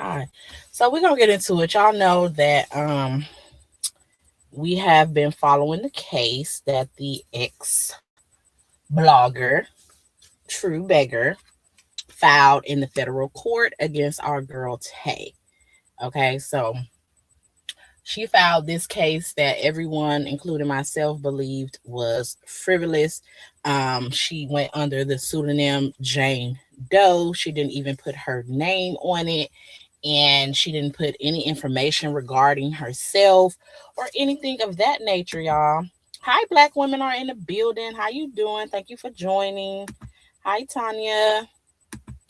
Hi. So we're gonna get into it. Y'all know that we have been following the case that the ex blogger, True Beggar, filed in the federal court against our girl Tay. Okay, so she filed this case that everyone, including myself, believed was frivolous. She went under the pseudonym Jane Doe. She didn't even put her name on it, and she didn't put any information regarding herself or anything of that nature, y'all. Hi, Black women are in the building. How you doing? Thank you for joining. Hi, Tanya.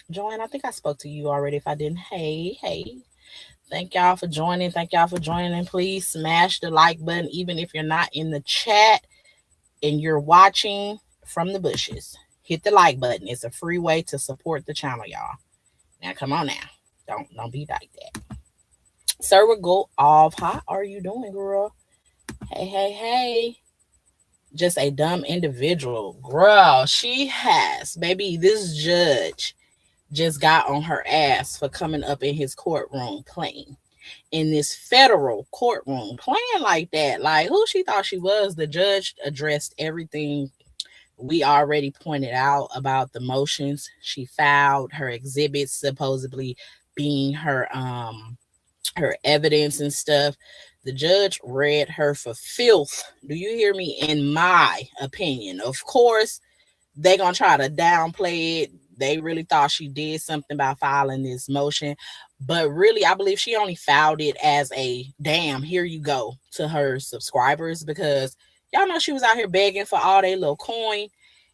Join. I think I spoke to you already. If I didn't, hey. Thank y'all for joining. Thank y'all for joining. And please smash the like button, even if you're not in the chat and you're watching from the bushes. Hit the like button. It's a free way to support the channel, y'all. Now, come on now. Don't be like that. Server go off. How are you doing, girl? Hey. Just a dumb individual. Girl, she has. Baby, this judge just got on her ass for coming up in his courtroom playing. In this federal courtroom playing like that. Like, who she thought she was. The judge addressed everything we already pointed out about the motions she filed, her exhibits supposedly being her evidence and stuff. The judge read her for filth. Do you hear me? In my opinion. Of course, they gonna try to downplay it. They really thought she did something by filing this motion. But really, I believe she only filed it as a damn, here you go to her subscribers, because y'all know she was out here begging for all their little coin.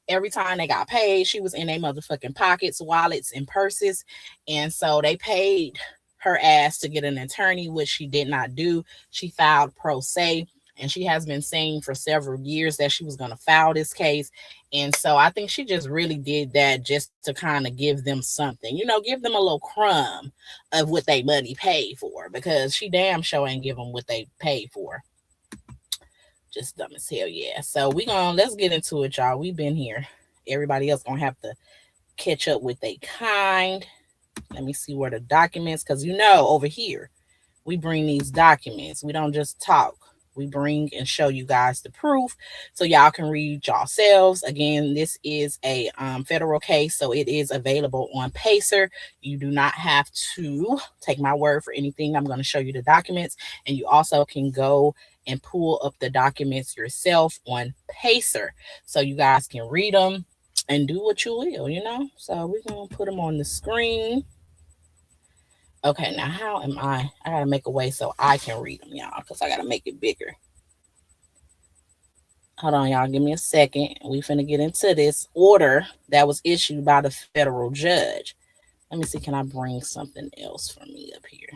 Every time they got paid, she was in their motherfucking pockets, wallets, and purses. And so they paid her ass to get an attorney, which she did not do. She filed pro se, and she has been saying for several years that she was going to file this case. And so I think she just really did that just to kind of give them something, give them a little crumb of what they money paid for, because she damn sure ain't give them what they paid for. Just dumb as hell, yeah. So let's get into it, y'all. We've been here. Everybody else gonna have to catch up with they kind. Let me see where the documents, because over here we bring these documents. We don't just talk. We bring and show you guys the proof so y'all can read yourselves. Again, this is a federal case, so it is available on Pacer. You do not have to take my word for anything. I'm going to show you the documents, and you also can go and pull up the documents yourself on Pacer so you guys can read them and do what you will. So we're going to put them on the screen. Okay, now how am I gotta make a way so I can read them, y'all, because I gotta make it bigger. Hold on, y'all, give me a second. We finna get into this order that was issued by the federal judge. Let me see, can I bring something else for me up here?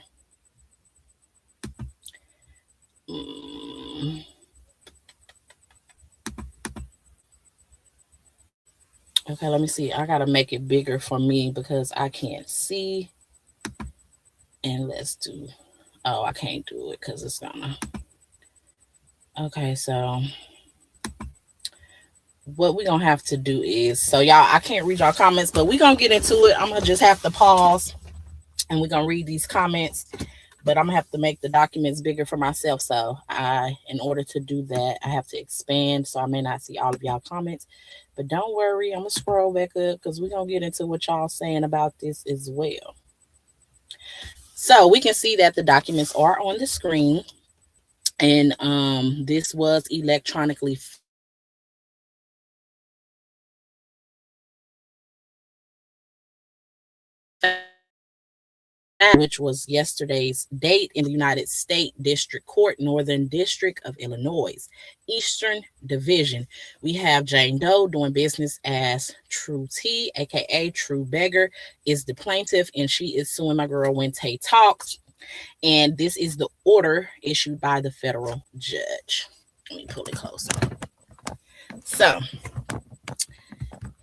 Okay, let me see. I gotta make it bigger for me because I can't see. And let's do, I can't do it because it's gonna. Okay, so what we're gonna have to do is, so y'all, I can't read y'all comments, but we're gonna get into it. I'm gonna just have to pause and we're gonna read these comments, but I'm gonna have to make the documents bigger for myself. So in order to do that, I have to expand, so I may not see all of y'all comments, but don't worry, I'm gonna scroll back up because we're gonna get into what y'all saying about this as well. So we can see that the documents are on the screen, and this was electronically which was yesterday's date in the United States District Court, Northern District of Illinois, Eastern Division. We have Jane Doe doing business as True T, aka True Beggar, is the plaintiff, and she is suing my girl when Tay talks. And this is the order issued by the federal judge. Let me pull it closer. So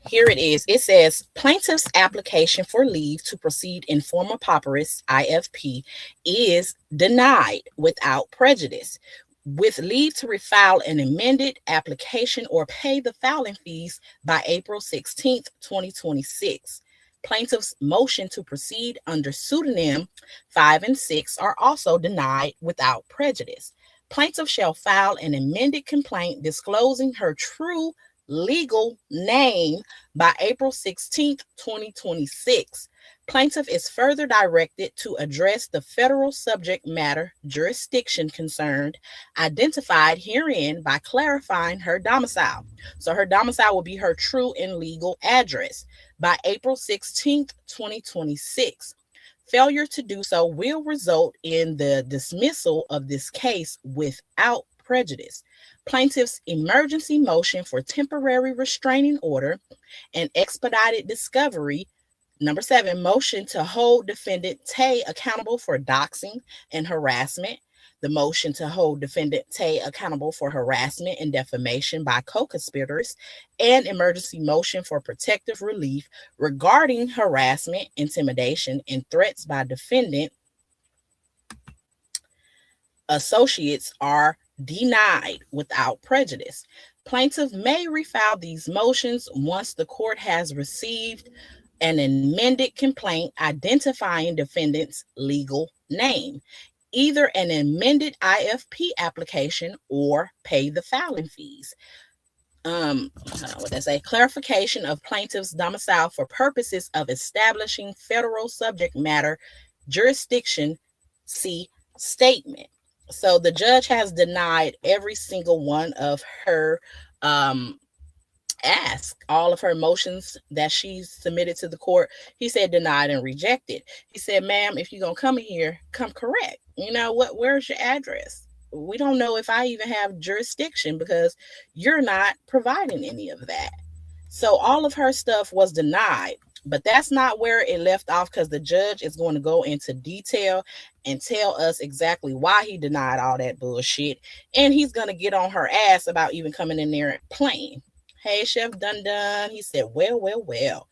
here it is. It says plaintiff's application for leave to proceed in forma pauperis, IFP, is denied without prejudice, with leave to refile an amended application or pay the filing fees by April 16th, 2026. Plaintiff's motion to proceed under pseudonym 5 and 6 are also denied without prejudice. Plaintiff shall file an amended complaint disclosing her true legal name by April 16th, 2026. Plaintiff is further directed to address the federal subject matter jurisdiction concerned identified herein by clarifying her domicile. So her domicile will be her true and legal address by April 16th, 2026. Failure to do so will result in the dismissal of this case without prejudice. Plaintiff's emergency motion for temporary restraining order and expedited discovery. Number 7, motion to hold defendant Tay accountable for doxing and harassment. The motion to hold defendant Tay accountable for harassment and defamation by co-conspirators, and emergency motion for protective relief regarding harassment, intimidation, and threats by defendant associates are denied without prejudice. Plaintiff may refile these motions once the court has received an amended complaint identifying defendant's legal name, either an amended IFP application or pay the filing fees. What they say, clarification of plaintiff's domicile for purposes of establishing federal subject matter jurisdiction, see statement. So the judge has denied every single one of her all of her motions that she submitted to the court. He said denied and rejected. He said, ma'am, if you're gonna come here, come correct. You know what? Where's your address? We don't know if I even have jurisdiction because you're not providing any of that. So all of her stuff was denied, but that's not where it left off, because the judge is going to go into detail and tell us exactly why he denied all that bullshit. And he's going to get on her ass about even coming in there and playing. Hey, Chef Dun Dun. He said, well.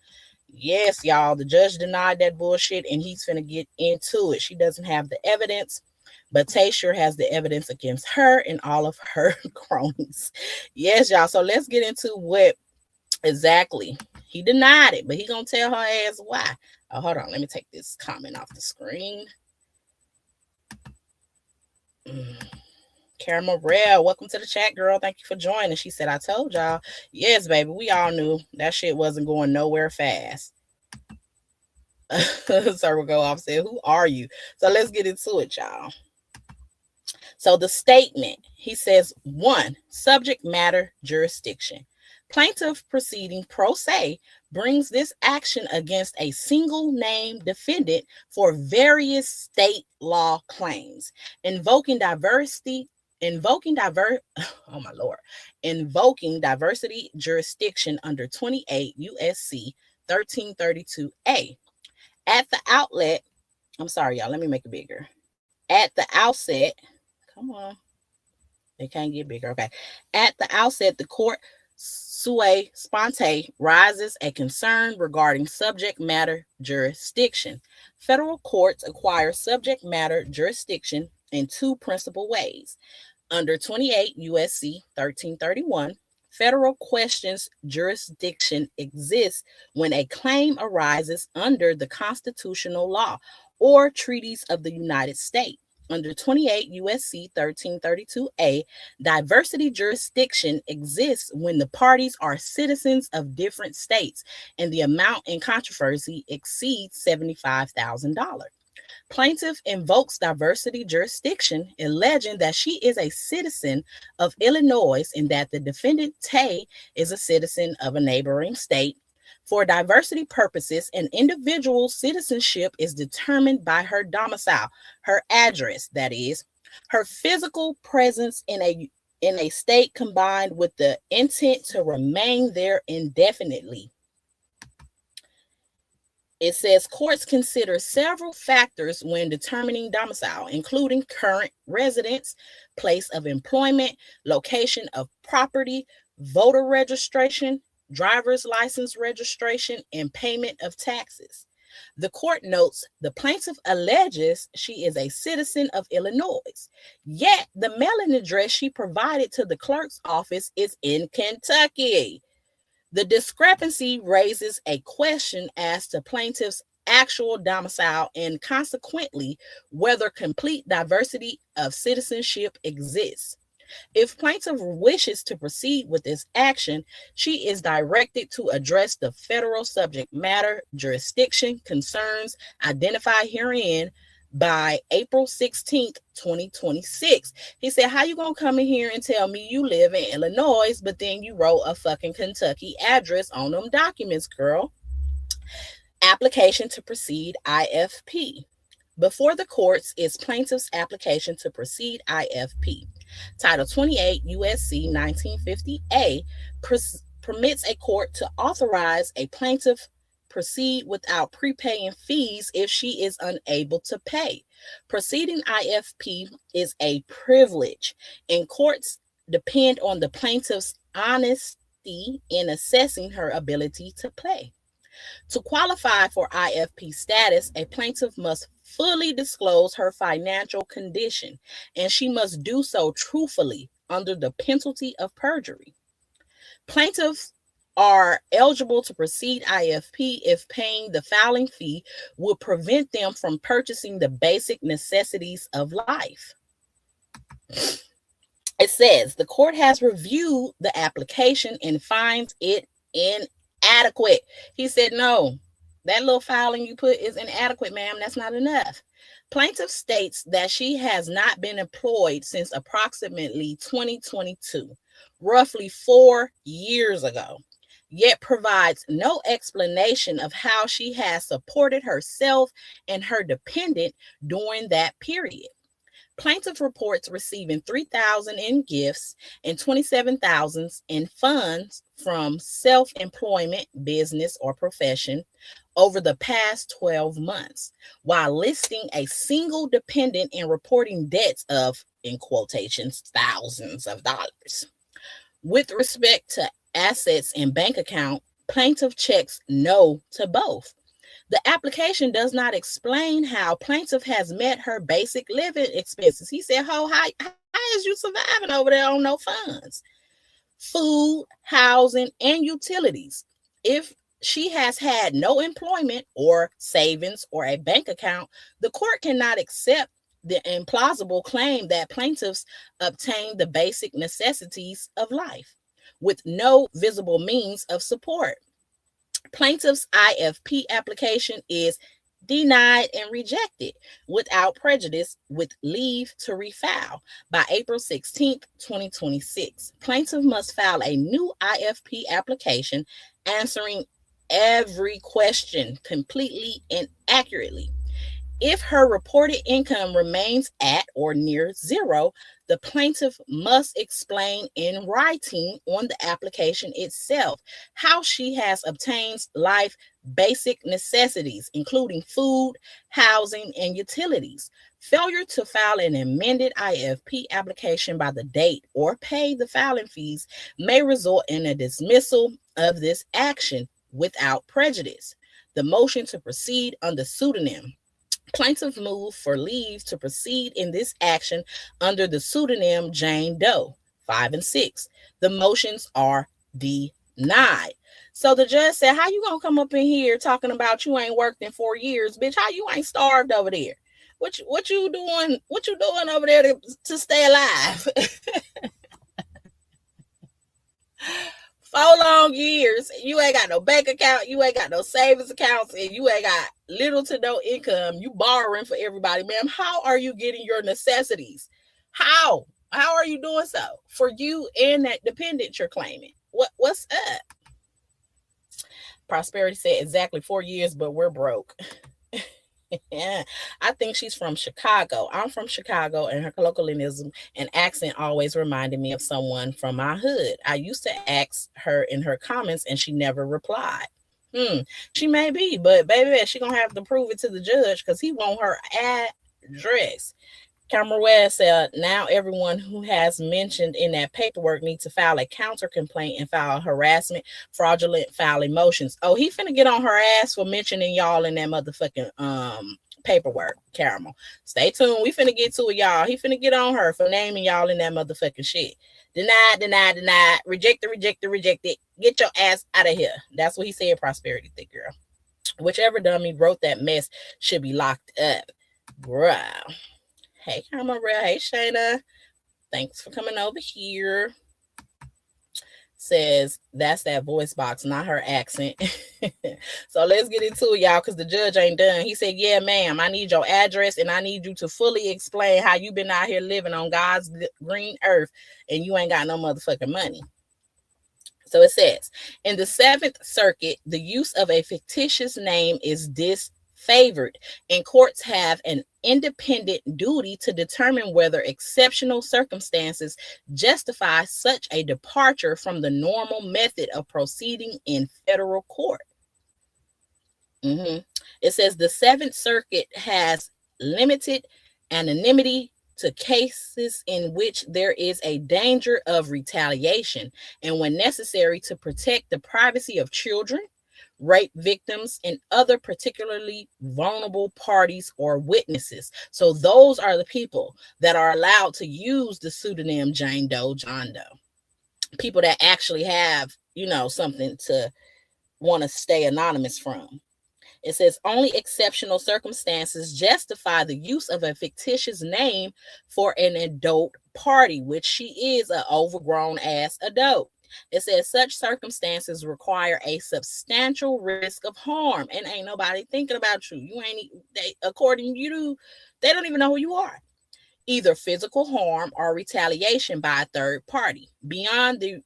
Yes, y'all, the judge denied that bullshit, and he's finna get into it. She doesn't have the evidence, but Tay sure has the evidence against her and all of her cronies. Yes, y'all. So let's get into what exactly he denied it, but he gonna tell her ass why. Oh, hold on. Let me take this comment off the screen. Kara Morrell, welcome to the chat, girl. Thank you for joining. She said, I told y'all. Yes, baby. We all knew that shit wasn't going nowhere fast. Circle go off said, who are you? So let's get into it, y'all. So the statement, he says, 1, subject matter jurisdiction. Plaintiff proceeding pro se brings this action against a single name defendant for various state law claims, invoking diversity jurisdiction under 28 USC 1332A. At the outlet, I'm sorry, y'all, let me make it bigger. At the outset, come on, it can't get bigger. Okay. At the outset, the court sui sponte rises a concern regarding subject matter jurisdiction. Federal courts acquire subject matter jurisdiction in 2 principal ways. Under 28 USC 1331, federal questions jurisdiction exists when a claim arises under the constitutional law or treaties of the United States. Under 28 USC 1332A, diversity jurisdiction exists when the parties are citizens of different states and the amount in controversy exceeds $75,000. Plaintiff invokes diversity jurisdiction, alleging that she is a citizen of Illinois and that the defendant Tay is a citizen of a neighboring state. For diversity purposes, an individual's citizenship is determined by her domicile, her address, that is, her physical presence in a state combined with the intent to remain there indefinitely. It says courts consider several factors when determining domicile, including current residence, place of employment, location of property, voter registration, driver's license registration, and payment of taxes. The court notes the plaintiff alleges she is a citizen of Illinois, yet the mailing address she provided to the clerk's office is in Kentucky. The discrepancy raises a question as to plaintiff's actual domicile and consequently whether complete diversity of citizenship exists. If plaintiff wishes to proceed with this action, she is directed to address the federal subject matter jurisdiction concerns identified herein by April 16th, 2026. He said, how you going to come in here and tell me you live in Illinois, but then you wrote a fucking Kentucky address on them documents, girl? Application to proceed IFP. Before the courts is plaintiff's application to proceed IFP. Title 28 USC 1950A permits a court to authorize a plaintiff proceed without prepaying fees if she is unable to pay. Proceeding IFP is a privilege, and courts depend on the plaintiff's honesty in assessing her ability to pay. To qualify for IFP status, a plaintiff must fully disclose her financial condition, and she must do so truthfully under the penalty of perjury. Plaintiffs are eligible to proceed IFP if paying the filing fee would prevent them from purchasing the basic necessities of life. It says the court has reviewed the application and finds it inadequate. He said, no, that little filing you put is inadequate, ma'am. That's not enough. Plaintiff states that she has not been employed since approximately 2022, roughly 4 years ago, yet provides no explanation of how she has supported herself and her dependent during that period. Plaintiff reports receiving $3,000 in gifts and $27,000 in funds from self-employment, business, or profession over the past 12 months, while listing a single dependent and reporting debts of, in quotations, thousands of dollars. With respect to assets and bank account, plaintiff checks no to both. The application does not explain how plaintiff has met her basic living expenses. He said, how is you surviving over there on no funds? Food, housing, and utilities. If she has had no employment or savings or a bank account, the court cannot accept the implausible claim that plaintiffs obtained the basic necessities of life with no visible means of support. Plaintiff's IFP application is denied and rejected without prejudice with leave to refile by April 16th, 2026. Plaintiff must file a new IFP application answering every question completely and accurately. If her reported income remains at or near zero, the plaintiff must explain in writing on the application itself how she has obtained life basic necessities, including food, housing, and utilities. Failure to file an amended IFP application by the date or pay the filing fees may result in a dismissal of this action without prejudice. The motion to proceed under pseudonym. Plaintiff moved for leave to proceed in this action under the pseudonym Jane Doe, 5 and 6. The motions are denied. So the judge said, how you gonna come up in here talking about you ain't worked in 4 years, bitch? How you ain't starved over there? What you doing? What you doing over there to stay alive? 4 long years, you ain't got no bank account, you ain't got no savings accounts, and you ain't got little to no income. You borrowing for everybody, ma'am. How are you getting your necessities? How are you doing so for you and that dependent you're claiming? What's up? Prosperity said exactly 4 years, but we're broke. Yeah, I think she's from Chicago. I'm from Chicago, and her colloquialism and accent always reminded me of someone from my hood. I used to ask her in her comments, and she never replied. She may be, but baby, she gonna have to prove it to the judge because he want her address. Cameron West said, now everyone who has mentioned in that paperwork needs to file a counter complaint and file harassment, fraudulent filing motions. Oh, he finna get on her ass for mentioning y'all in that motherfucking paperwork. Caramel. Stay tuned. We finna get to it, y'all. He finna get on her for naming y'all in that motherfucking shit. Denied. Rejected. Get your ass out of here. That's what he said, prosperity thick girl. Whichever dummy wrote that mess should be locked up. Bruh. Hey, Caramel Real. Hey, Shayna. Thanks for coming over here. Says that's that voice box, not her accent. So let's get into it, y'all, because the judge ain't done. He said, yeah, ma'am, I need your address and I need you to fully explain how you been out here living on God's green earth and you ain't got no motherfucking money. So it says, in the Seventh Circuit, the use of a fictitious name is disfavored, and courts have an independent duty to determine whether exceptional circumstances justify such a departure from the normal method of proceeding in federal court. It says the Seventh Circuit has limited anonymity to cases in which there is a danger of retaliation and when necessary to protect the privacy of children, rape victims, and other particularly vulnerable parties or witnesses. So those are the people that are allowed to use the pseudonym Jane Doe, John Doe. People that actually have, something to want to stay anonymous from. It says only exceptional circumstances justify the use of a fictitious name for an adult party, which she is an overgrown ass adult. It says such circumstances require a substantial risk of harm, and ain't nobody thinking about you. You ain't, according to you, they don't even know who you are. Either physical harm or retaliation by a third party beyond the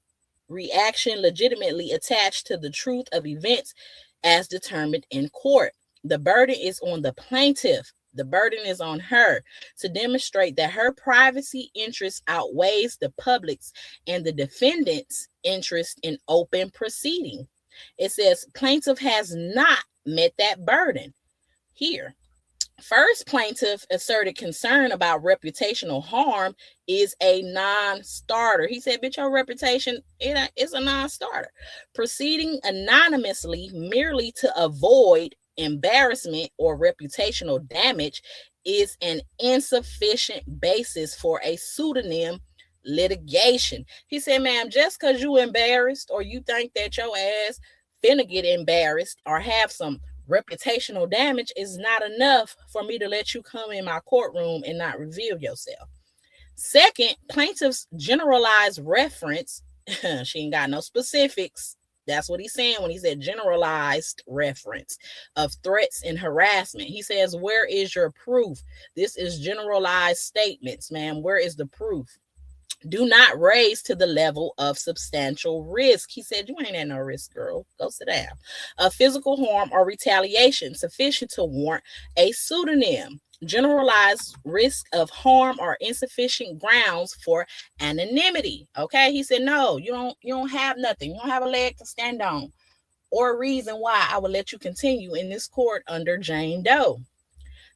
reaction legitimately attached to the truth of events as determined in court. The burden is on the plaintiff. The burden is on her to demonstrate that her privacy interest outweighs the public's and the defendant's interest in open proceeding. It says plaintiff has not met that burden here. First, plaintiff asserted concern about reputational harm is a non-starter. He said, bitch, your reputation is a non-starter. Proceeding anonymously merely to avoid embarrassment or reputational damage is an insufficient basis for a pseudonym litigation. He said, ma'am, just because you embarrassed or you think that your ass finna get embarrassed or have some reputational damage is not enough for me to let you come in my courtroom and not reveal yourself. Second, plaintiff's generalized reference, she ain't got no specifics. That's what he's saying when he said generalized reference of threats and harassment. He says, where is your proof? This is generalized statements, man. Where is the proof? Do not raise to the level of substantial risk. He said, you ain't at no risk, girl. Go sit down. A physical harm or retaliation sufficient to warrant a pseudonym. Generalized risk of harm or insufficient grounds for anonymity. Okay, he said, no, you don't have nothing. You don't have a leg to stand on or a reason why I would let you continue in this court under Jane Doe.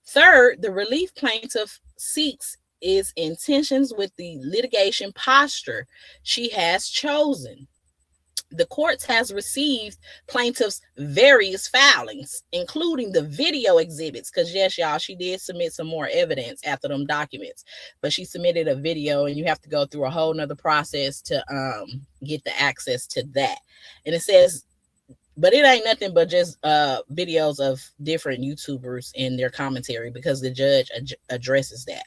Third, the relief plaintiff seeks is in tensions with the litigation posture she has chosen. The courts has received plaintiff's various filings, including the video exhibits, because yes, y'all, she did submit some more evidence after them documents, but she submitted a video and you have to go through a whole nother process to get the access to that. And it says, but it ain't nothing but just videos of different YouTubers in their commentary because the judge addresses that.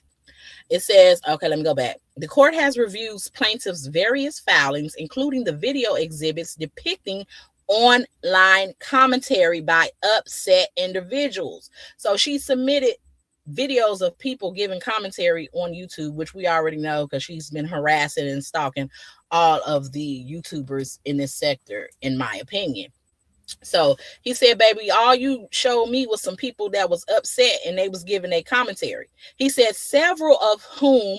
It says, okay, let me go back. The court has reviewed plaintiff's various filings, including the video exhibits depicting online commentary by upset individuals. So she submitted videos of people giving commentary on YouTube, which we already know because she's been harassing and stalking all of the YouTubers in this sector, in my opinion. So he said, baby, all you showed me was some people that was upset and they was giving a commentary. He said several of whom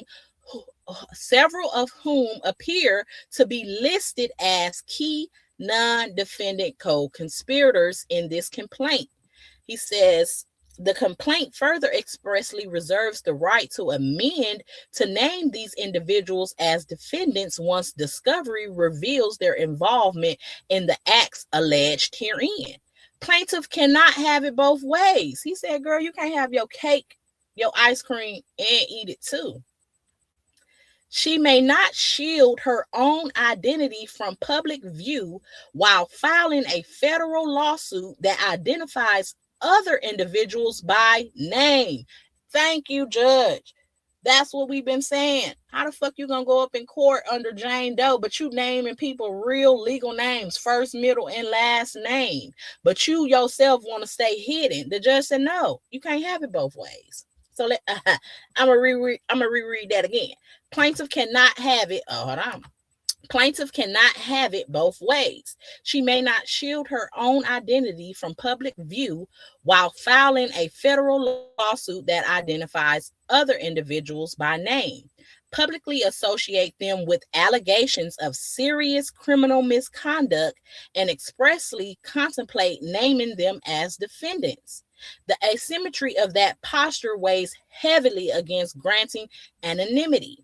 appear to be listed as key non-defendant co-conspirators in this complaint. He says the complaint further expressly reserves the right to amend to name these individuals as defendants once discovery reveals their involvement in the acts alleged herein. Plaintiff cannot have it both ways. He said, girl, you can't have your cake, your ice cream, and eat it too. She may not shield her own identity from public view while filing a federal lawsuit that identifies other individuals by name. Thank you, Judge. That's what we've been saying. How the fuck you gonna go up in court under Jane Doe, but you naming people real legal names, first, middle, and last name, but you yourself want to stay hidden? The judge said, no, you can't have it both ways. So I'm gonna reread that again. Plaintiff cannot have it. Oh, hold on. Plaintiff cannot have it both ways. She may not shield her own identity from public view while filing a federal lawsuit that identifies other individuals by name, publicly associate them with allegations of serious criminal misconduct, and expressly contemplate naming them as defendants. The asymmetry of that posture weighs heavily against granting anonymity.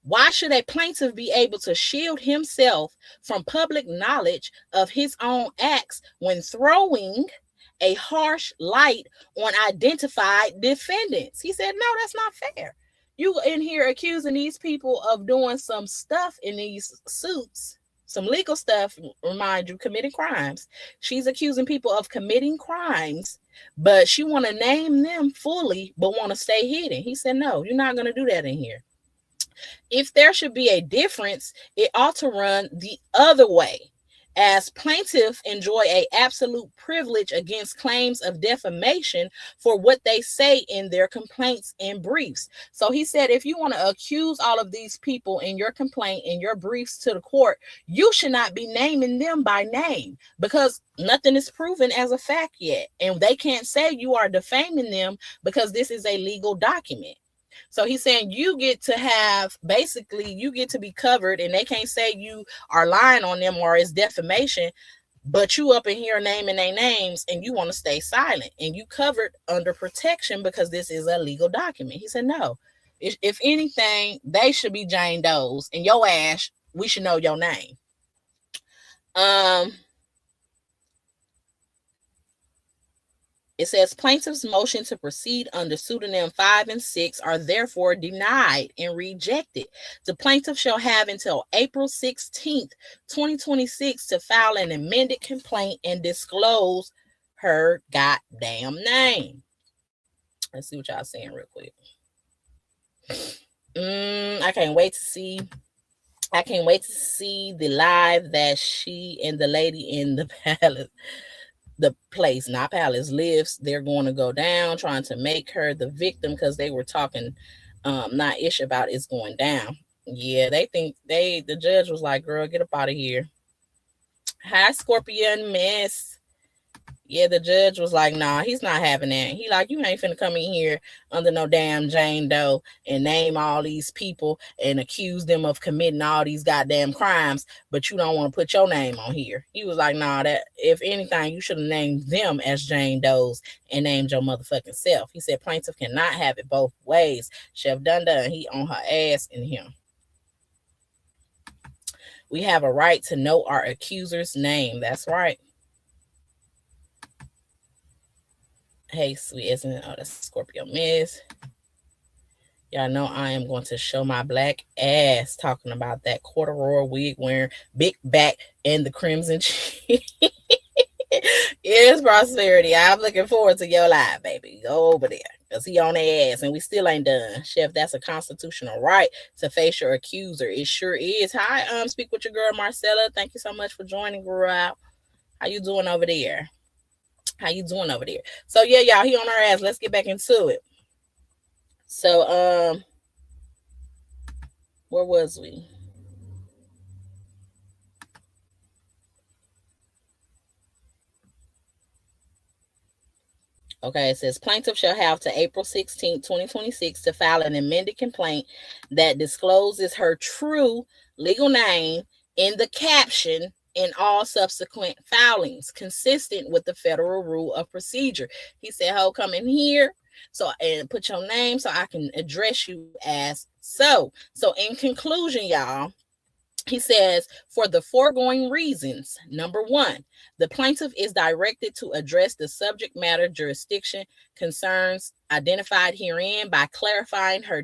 Why should a plaintiff be able to shield himself from public knowledge of his own acts when throwing a harsh light on identified defendants? He said, no, that's not fair. You in here accusing these people of doing some stuff in these suits, some legal stuff, remind you, committing crimes. She's accusing people of committing crimes, but she want to name them fully, but want to stay hidden. He said, no, you're not going to do that in here. If there should be a difference, it ought to run the other way, as plaintiffs enjoy an absolute privilege against claims of defamation for what they say in their complaints and briefs. So he said, if you want to accuse all of these people in your complaint, in your briefs to the court, you should not be naming them by name, because nothing is proven as a fact yet. And they can't say you are defaming them because this is a legal document. So he's saying you get to have, basically, you get to be covered, and they can't say you are lying on them or it's defamation, but you up in here naming their names and you want to stay silent, and you covered under protection because this is a legal document. He said, no, if anything, they should be Jane Doe's, and your ass, we should know your name. It says plaintiff's motion to proceed under pseudonym 5 and 6 are therefore denied and rejected. The plaintiff shall have until April 16th, 2026 to file an amended complaint and disclose her goddamn name. Let's see what y'all saying real quick. I can't wait to see the live that she and the lady in the palace, the place, not palace, lives. They're going to go down, trying to make her the victim because they were talking not ish about it's going down. Yeah, they think the judge was like, girl, get up out of here. Hi, Scorpion Miss. Yeah, the judge was like, nah, he's not having that. He like, you ain't finna come in here under no damn Jane Doe and name all these people and accuse them of committing all these goddamn crimes, but you don't want to put your name on here. He was like, nah, that if anything, you should have named them as Jane Doe's and named your motherfucking self. He said plaintiff cannot have it both ways. Chef Dunda, he on her ass in him. We have a right to know our accuser's name. That's right. Hey, sweet, isn't it? Oh, that's Scorpio Miss. Y'all know I am going to show my black ass talking about that corduroy wig wearing, big back, and the crimson cheek. It's prosperity. I'm looking forward to your live, baby. Go over there, because he on their ass, and we still ain't done. Chef, that's a constitutional right to face your accuser. It sure is. Hi, speak with your girl, Marcella. Thank you so much for joining, girl. How you doing over there? So yeah, y'all, he on our ass. Let's get back into it. So where was we? Okay, it says plaintiff shall have to April 16, 2026 to file an amended complaint that discloses her true legal name in the caption in all subsequent filings, consistent with the federal rule of procedure. He said, ho, come in here and put your name so I can address you as so. So in conclusion, y'all, He says, for the foregoing reasons, number one, the plaintiff is directed to address the subject matter jurisdiction concerns identified herein by clarifying her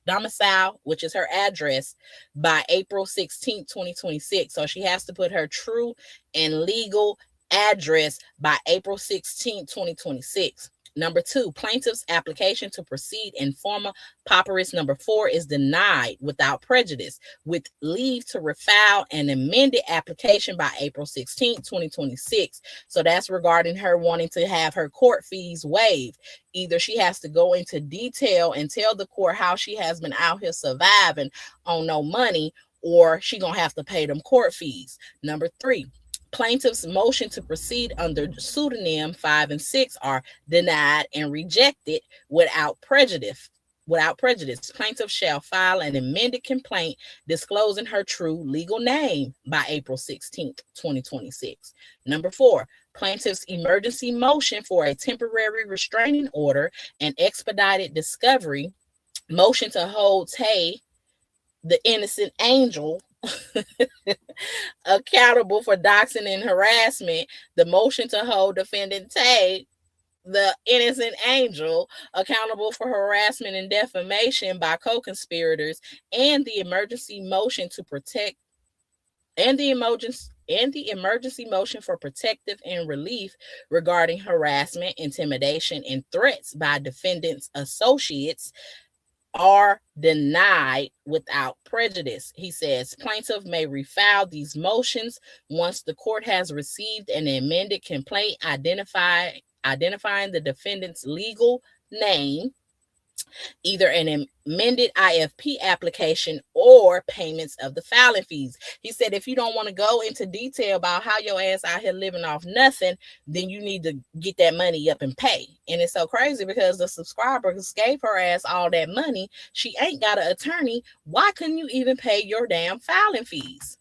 domicile, which is her address, by April 16th, 2026. So she has to put her true and legal address by April 16th, 2026. Number two, plaintiff's application to proceed in forma pauperis number 4 is denied without prejudice, with leave to refile an amended application by April 16th, 2026. So that's regarding her wanting to have her court fees waived. Either she has to go into detail and tell the court how she has been out here surviving on no money, or she gonna have to pay them court fees. Number three, plaintiff's motion to proceed under pseudonym 5 and 6 are denied and rejected without prejudice. Without prejudice, plaintiff shall file an amended complaint disclosing her true legal name by April 16th, 2026. Number four, plaintiff's emergency motion for a temporary restraining order and expedited discovery, motion to hold Tay, the innocent angel, accountable for doxing and harassment, the motion to hold defendant Tay, the innocent angel, accountable for harassment and defamation by co-conspirators, and the emergency motion to protect and the emergency motion for protective and relief regarding harassment, intimidation, and threats by defendants' associates are denied without prejudice. He says plaintiff may refile these motions once the court has received an amended complaint identifying the defendant's legal name, either an amended IFP application or payments of the filing fees. He said if you don't want to go into detail about how your ass out here living off nothing, then you need to get that money up and pay. And it's so crazy because the subscriber gave her ass all that money. She ain't got an attorney. Why couldn't you even pay your damn filing fees?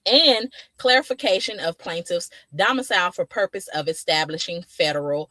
And clarification of plaintiff's domicile for purpose of establishing federal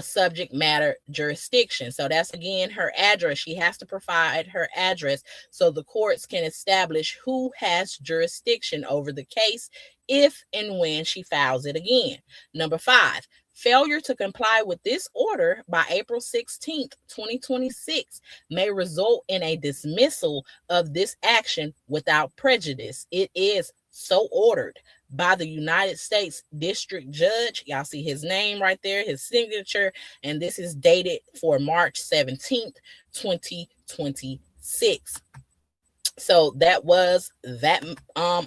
subject matter jurisdiction. So that's again her address. She has to provide her address so the courts can establish who has jurisdiction over the case if and when she files it again. Number five, failure to comply with this order by April 16th, 2026 may result in a dismissal of this action without prejudice. It is so ordered by the United States District Judge. Y'all see his name right there, his signature, and this is dated for March 17th, 2026. So that was that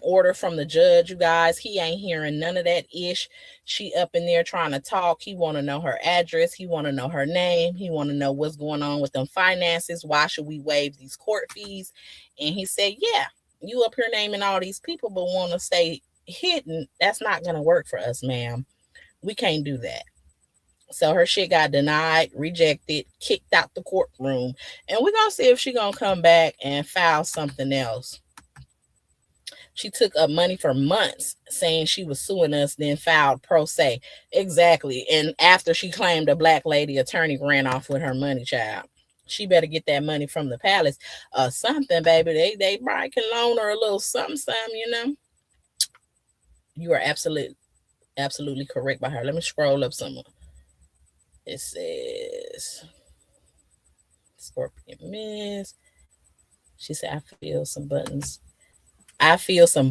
order from the judge, you guys. He ain't hearing none of that ish. She up in there trying to talk. He want to know her address. He want to know her name. He want to know what's going on with them finances. Why should we waive these court fees? And he said, yeah, you up here naming all these people but want to stay hidden. That's not going to work for us, ma'am. We can't do that. So her shit got denied, rejected, kicked out the courtroom. And we're going to see if she's going to come back and file something else. She took up money for months saying she was suing us, then filed pro se. Exactly. And after she claimed a black lady attorney ran off with her money, child. She better get that money from the palace or something, baby. They probably can loan her a little something, you know. You are absolutely correct by her. Let me scroll up some more. It says Scorpion Miss. She said, I feel some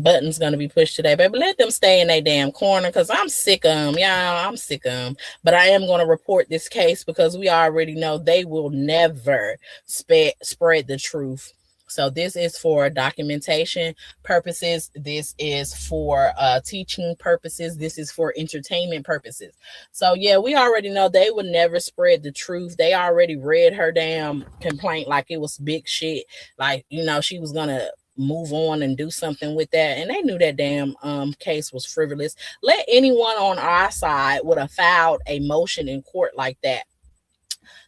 buttons going to be pushed today, baby. Let them stay in their damn corner because I'm sick of them, y'all. I'm sick of them. But I am going to report this case because we already know they will never spread the truth. So this is for documentation purposes. This is for teaching purposes. This is for entertainment purposes. So yeah, we already know they would never spread the truth. They already read her damn complaint like it was big shit. Like, you know, she was going to move on and do something with that. And they knew that damn case was frivolous. Let anyone on our side would have filed a motion in court like that.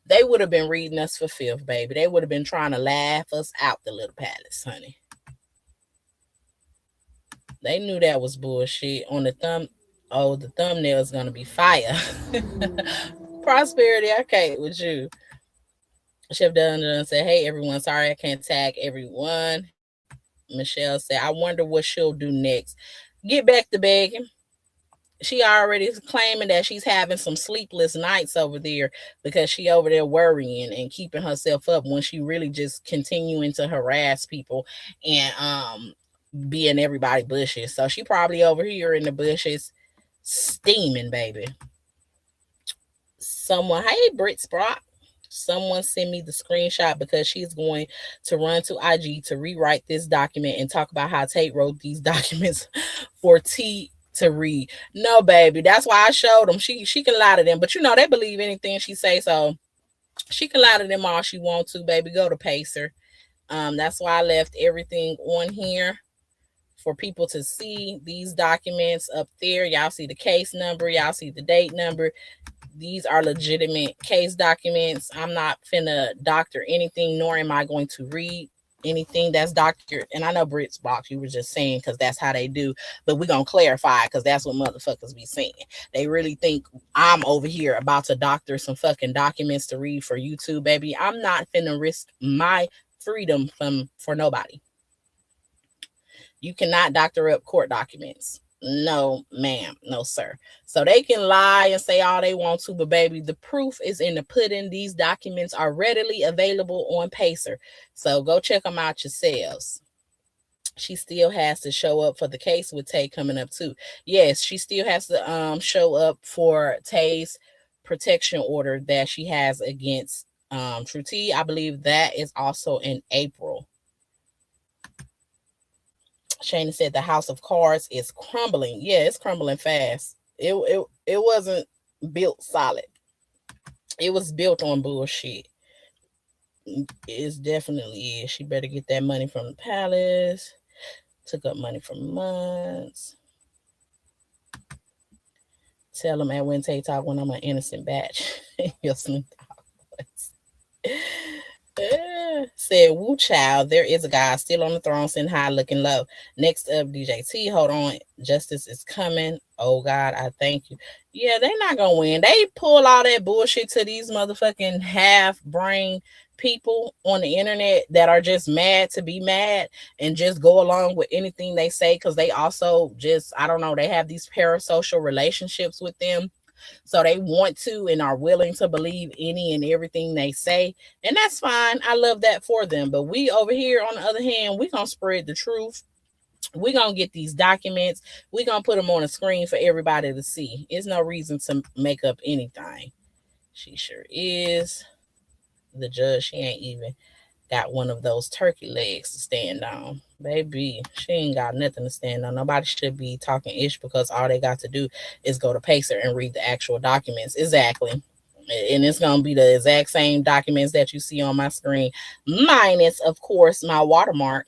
They would have been reading us for filth, baby. They would have been trying to laugh us out the little palace, honey. They knew that was bullshit. On the the thumbnail is going to be fire. Prosperity, I can't with you. Chef Dunn said, hey, everyone. Sorry I can't tag everyone. Michelle said, I wonder what she'll do next. Get back to begging. She already is claiming that she's having some sleepless nights over there because she over there worrying and keeping herself up when she really just continuing to harass people and be in everybody bushes. So she probably over here in the bushes steaming, baby. Someone, hey, Brit Sprock. Someone send me the screenshot because she's going to run to IG to rewrite this document and talk about how Tate wrote these documents for T to read. No, baby, that's why I showed them. She can lie to them, but you know they believe anything she say, so she can lie to them all she want to. Baby, go to Pacer. That's why I left everything on here for people to see these documents up there. Y'all see the case number, y'all see the date number. These are legitimate case documents. I'm not finna doctor anything, nor am I going to read anything that's doctored. And I know Brit's box, you were just saying because that's how they do, but we're gonna clarify because that's what motherfuckers be saying. They really think I'm over here about to doctor some fucking documents to read for YouTube, baby. I'm not finna risk my freedom for nobody. You cannot doctor up court documents. No, ma'am. No, sir. So they can lie and say all they want to, but baby, the proof is in the pudding. These documents are readily available on Pacer. So go check them out yourselves. She still has to show up for the case with Tay coming up too. Yes, she still has to show up for Tay's protection order that she has against True T. I believe that is also in April. Shana said the house of cards is crumbling. Yeah, it's crumbling fast. It wasn't built solid. It was built on bullshit. It definitely is. She better get that money from the palace. Took up money for months. Tell them at Wednesday talk when I'm an innocent batch. Your Snoop Dogg voice. Said Woo Child, there is a guy still on the throne, sitting high, looking low. Next up, DJ T. Hold on, justice is coming. Oh God, I thank you. Yeah, they're not gonna win. They pull all that bullshit to these motherfucking half-brain people on the internet that are just mad to be mad and just go along with anything they say because they also just, I don't know, they have these parasocial relationships with them. So they want to and are willing to believe any and everything they say. And that's fine. I love that for them. But we over here, on the other hand, we're going to spread the truth. We're going to get these documents. We're going to put them on a screen for everybody to see. There's no reason to make up anything. She sure is. The judge, she ain't even got one of those turkey legs to stand on. Baby, she ain't got nothing to stand on. Nobody should be talking ish because all they got to do is go to Pacer and read the actual documents. Exactly. And it's going to be the exact same documents that you see on my screen, minus, of course, my watermark.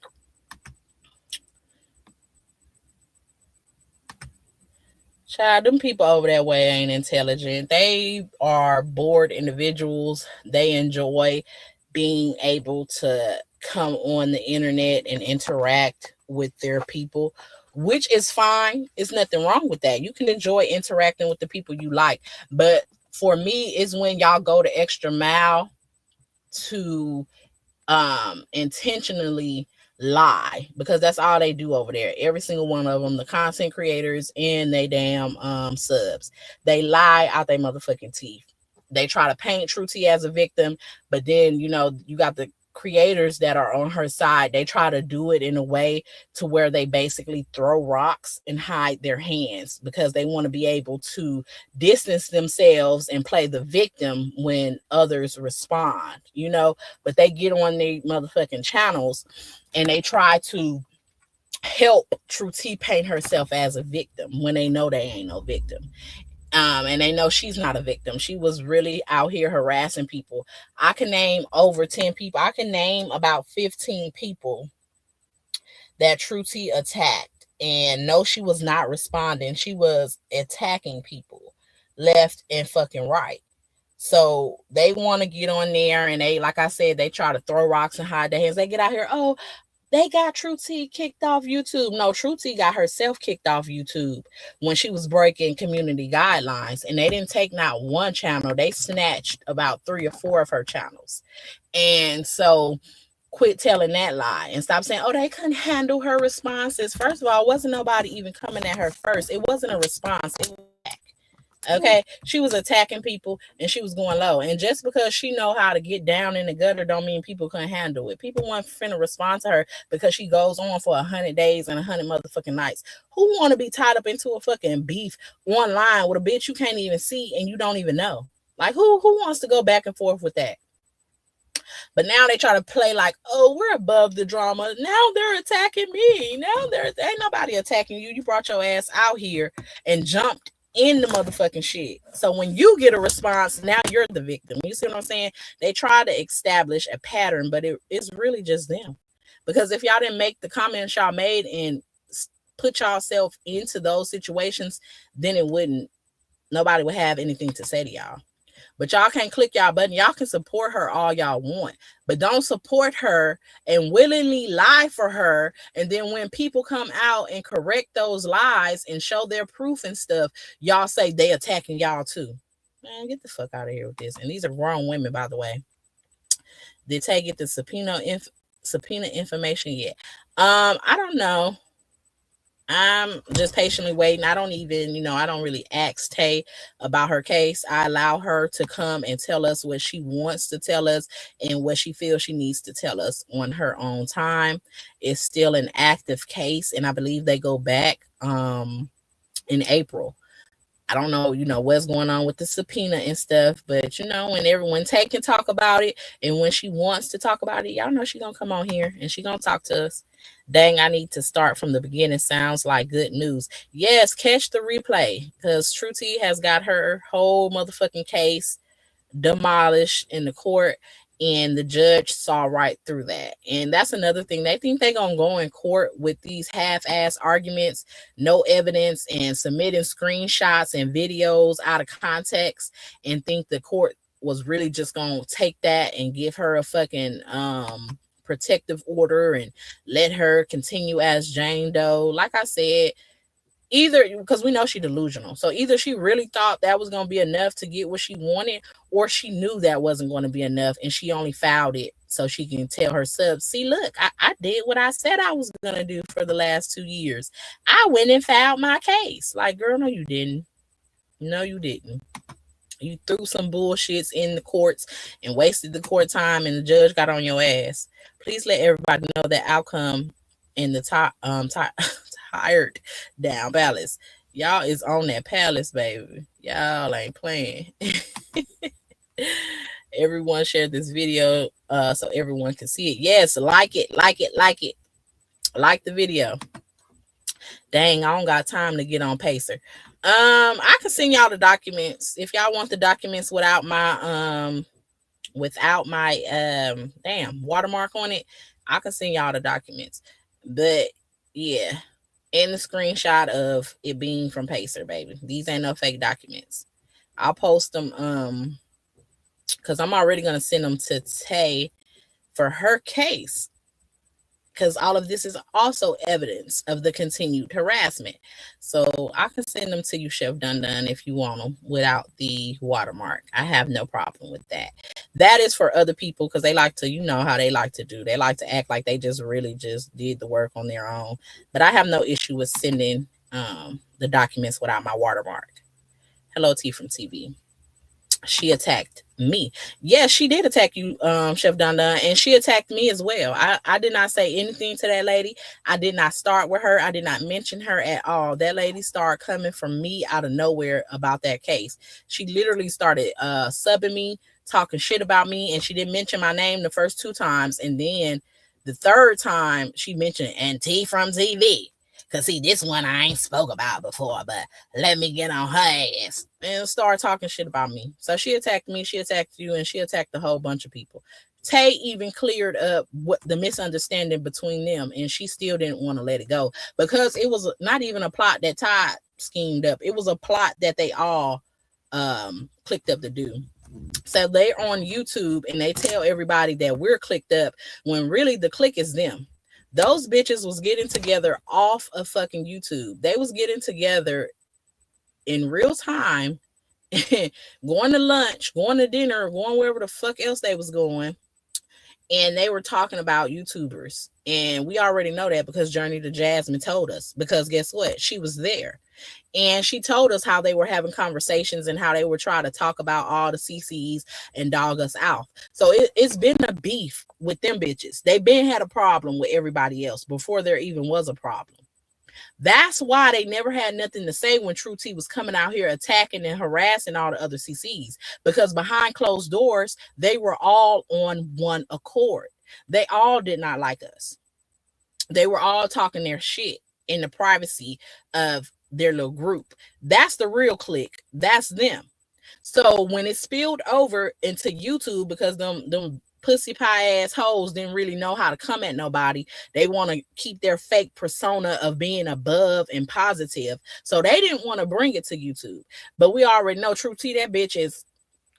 Child, them people over that way ain't intelligent. They are bored individuals. They enjoy being able to come on the internet and interact with their people, which is fine. It's nothing wrong with that. You can enjoy interacting with the people you like. But for me, it's when y'all go the extra mile to intentionally lie, because that's all they do over there. Every single one of them, the content creators and they damn subs, they lie out their motherfucking teeth. They try to paint True T as a victim, but then you got the creators that are on her side. They try to do it in a way to where they basically throw rocks and hide their hands because they want to be able to distance themselves and play the victim when others respond, but they get on their motherfucking channels and they try to help True T paint herself as a victim when they know they ain't no victim. And they know she's not a victim. She was really out here harassing people. I can name over 10 people. I can name about 15 people that True T attacked. And no, she was not responding. She was attacking people left and fucking right. So they want to get on there and they, like I said, they try to throw rocks and hide their hands. They get out here, oh, they got True T kicked off YouTube. No, True T got herself kicked off YouTube when she was breaking community guidelines. And they didn't take not one channel. They snatched about 3 or 4 of her channels. And so, quit telling that lie and stop saying, oh, they couldn't handle her responses. First of all, wasn't nobody even coming at her first. It wasn't a response. It was attack. Okay, she was attacking people and she was going low. And just because she know how to get down in the gutter don't mean people couldn't handle it. People weren't finna respond to her because she goes on for 100 days and 100 motherfucking nights. Who want to be tied up into a fucking beef online with a bitch you can't even see and you don't even know? Like, who wants to go back and forth with that? But now they try to play like, oh, we're above the drama. Now they're attacking me. Now ain't nobody attacking you. You brought your ass out here and jumped in the motherfucking shit. So when you get a response, now you're the victim. You see what I'm saying? They try to establish a pattern, but it's really just them. Because if y'all didn't make the comments y'all made and put yourself into those situations, then nobody would have anything to say to y'all. But y'all can't click y'all button. Y'all can support her all y'all want, but don't support her and willingly lie for her. And then when people come out and correct those lies and show their proof and stuff, y'all say they attacking y'all too. Man, get the fuck out of here with this. And these are grown women, by the way. Did Tay get the subpoena information yet? I don't know. I'm just patiently waiting. I don't even, I don't really ask Tay about her case. I allow her to come and tell us what she wants to tell us and what she feels she needs to tell us on her own time. It's still an active case, and I believe they go back in April. I don't know, what's going on with the subpoena and stuff, but when Tay can talk about it and when she wants to talk about it, y'all know she gonna come on here and she gonna talk to us. Dang, I need to start from the beginning. Sounds like good news. Yes, catch the replay because True T has got her whole motherfucking case demolished in the court, and the judge saw right through that. And that's another thing. They think they're gonna go in court with these half-ass arguments, no evidence, and submitting screenshots and videos out of context, and think the court was really just gonna take that and give her a fucking protective order and let her continue as Jane Doe. Like I said, either because we know she's delusional, so either she really thought that was going to be enough to get what she wanted, or she knew that wasn't going to be enough and she only filed it so she can tell her subs, see, look, I did what I said I was going to do for the last 2 years. I went and filed my case. Like, girl, no you didn't. No you didn't. You threw some bullshits in the courts and wasted the court time, and the judge got on your ass. Please let everybody know the outcome in the tired down palace. Y'all is on that palace, baby. Y'all ain't playing. Everyone share this video so everyone can see it. Yes, like it. Like the video. Dang, I don't got time to get on Pacer. I can send y'all the documents if y'all want the documents without my damn watermark on it. I can send y'all the documents. But yeah, and the screenshot of it being from Pacer, baby. These ain't no fake documents. I'll post them because I'm already gonna send them to Tay for her case, because all of this is also evidence of the continued harassment. So I can send them to you, Chef Dun Dun, if you want them without the watermark. I have no problem with that. That is for other people because they like to, how they like to do. They like to act like they just really just did the work on their own. But I have no issue with sending the documents without my watermark. Hello, T from TV. She attacked me. Yes, she did attack you, Chef Dun Dun, and she attacked me as well. I did not say anything to that lady. I did not start with her. I did not mention her at all. That lady started coming from me out of nowhere about that case. She literally started subbing me, talking shit about me, and she didn't mention my name the first 2 times, and then the 3rd time she mentioned and T from TV. Because, see, this one I ain't spoke about before, but let me get on her ass and start talking shit about me. So she attacked me, she attacked you, and she attacked a whole bunch of people. Tay even cleared up what the misunderstanding between them, and she still didn't want to let it go because it was not even a plot that Todd schemed up. It was a plot that they all clicked up to do. So they're on YouTube, and they tell everybody that we're clicked up when really the clique is them. Those bitches was getting together off of fucking YouTube. They was getting together in real time, going to lunch, going to dinner, going wherever the fuck else they was going. and they were talking about YouTubers. And we already know that because Journey to Jasmine told us. Because guess what? She was there. And she told us how they were having conversations and how they were trying to talk about all the CCs and dog us out. So it's been a beef with them bitches. They been had a problem with everybody else before there even was a problem. That's why they never had nothing to say when True T was coming out here attacking and harassing all the other CCs, because behind closed doors, they were all on one accord. They all did not like us. They were all talking their shit in the privacy of their little group. That's the real clique. That's them. So when it spilled over into YouTube, because them pussy pie ass hoes didn't really know how to come at nobody, they want to keep their fake persona of being above and positive. So they didn't want to bring it to YouTube. But we already know True T, that bitch is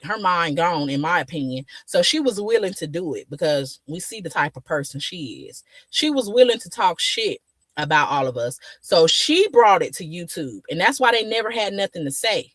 her mind gone, in my opinion. So she was willing to do it because we see the type of person she is. She was willing to talk shit about all of us. So she brought it to YouTube, and that's why they never had nothing to say.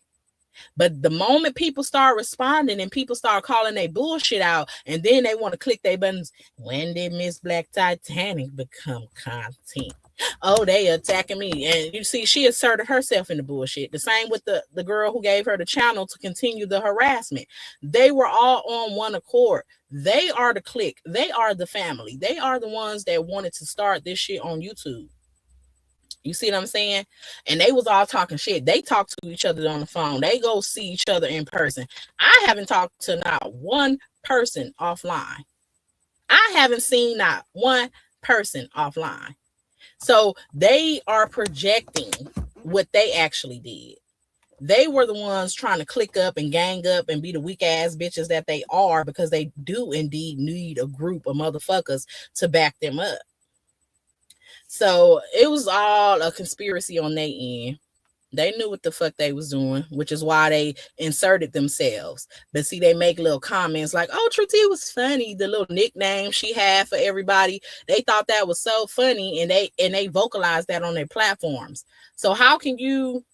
But the moment people start responding and people start calling their bullshit out, and then they want to click their buttons, when did Miss Black Titanic become content? Oh, they attacking me. And you see, she asserted herself in the bullshit. The same with the girl who gave her the channel to continue the harassment. They were all on one accord. They are the clique. They are the family. They are the ones that wanted to start this shit on YouTube. You see what I'm saying? And they was all talking shit. They talk to each other on the phone. They go see each other in person. I haven't talked to not one person offline. I haven't seen not one person offline. So they are projecting what they actually did. They were the ones trying to click up and gang up and be the weak ass bitches that they are, because they do indeed need a group of motherfuckers to back them up. So it was all a conspiracy on their end. They knew what the fuck they was doing, which is why they inserted themselves. But see, they make little comments like, oh, True T was funny. The little nickname she had for everybody. They thought that was so funny, and they vocalized that on their platforms. So how can you,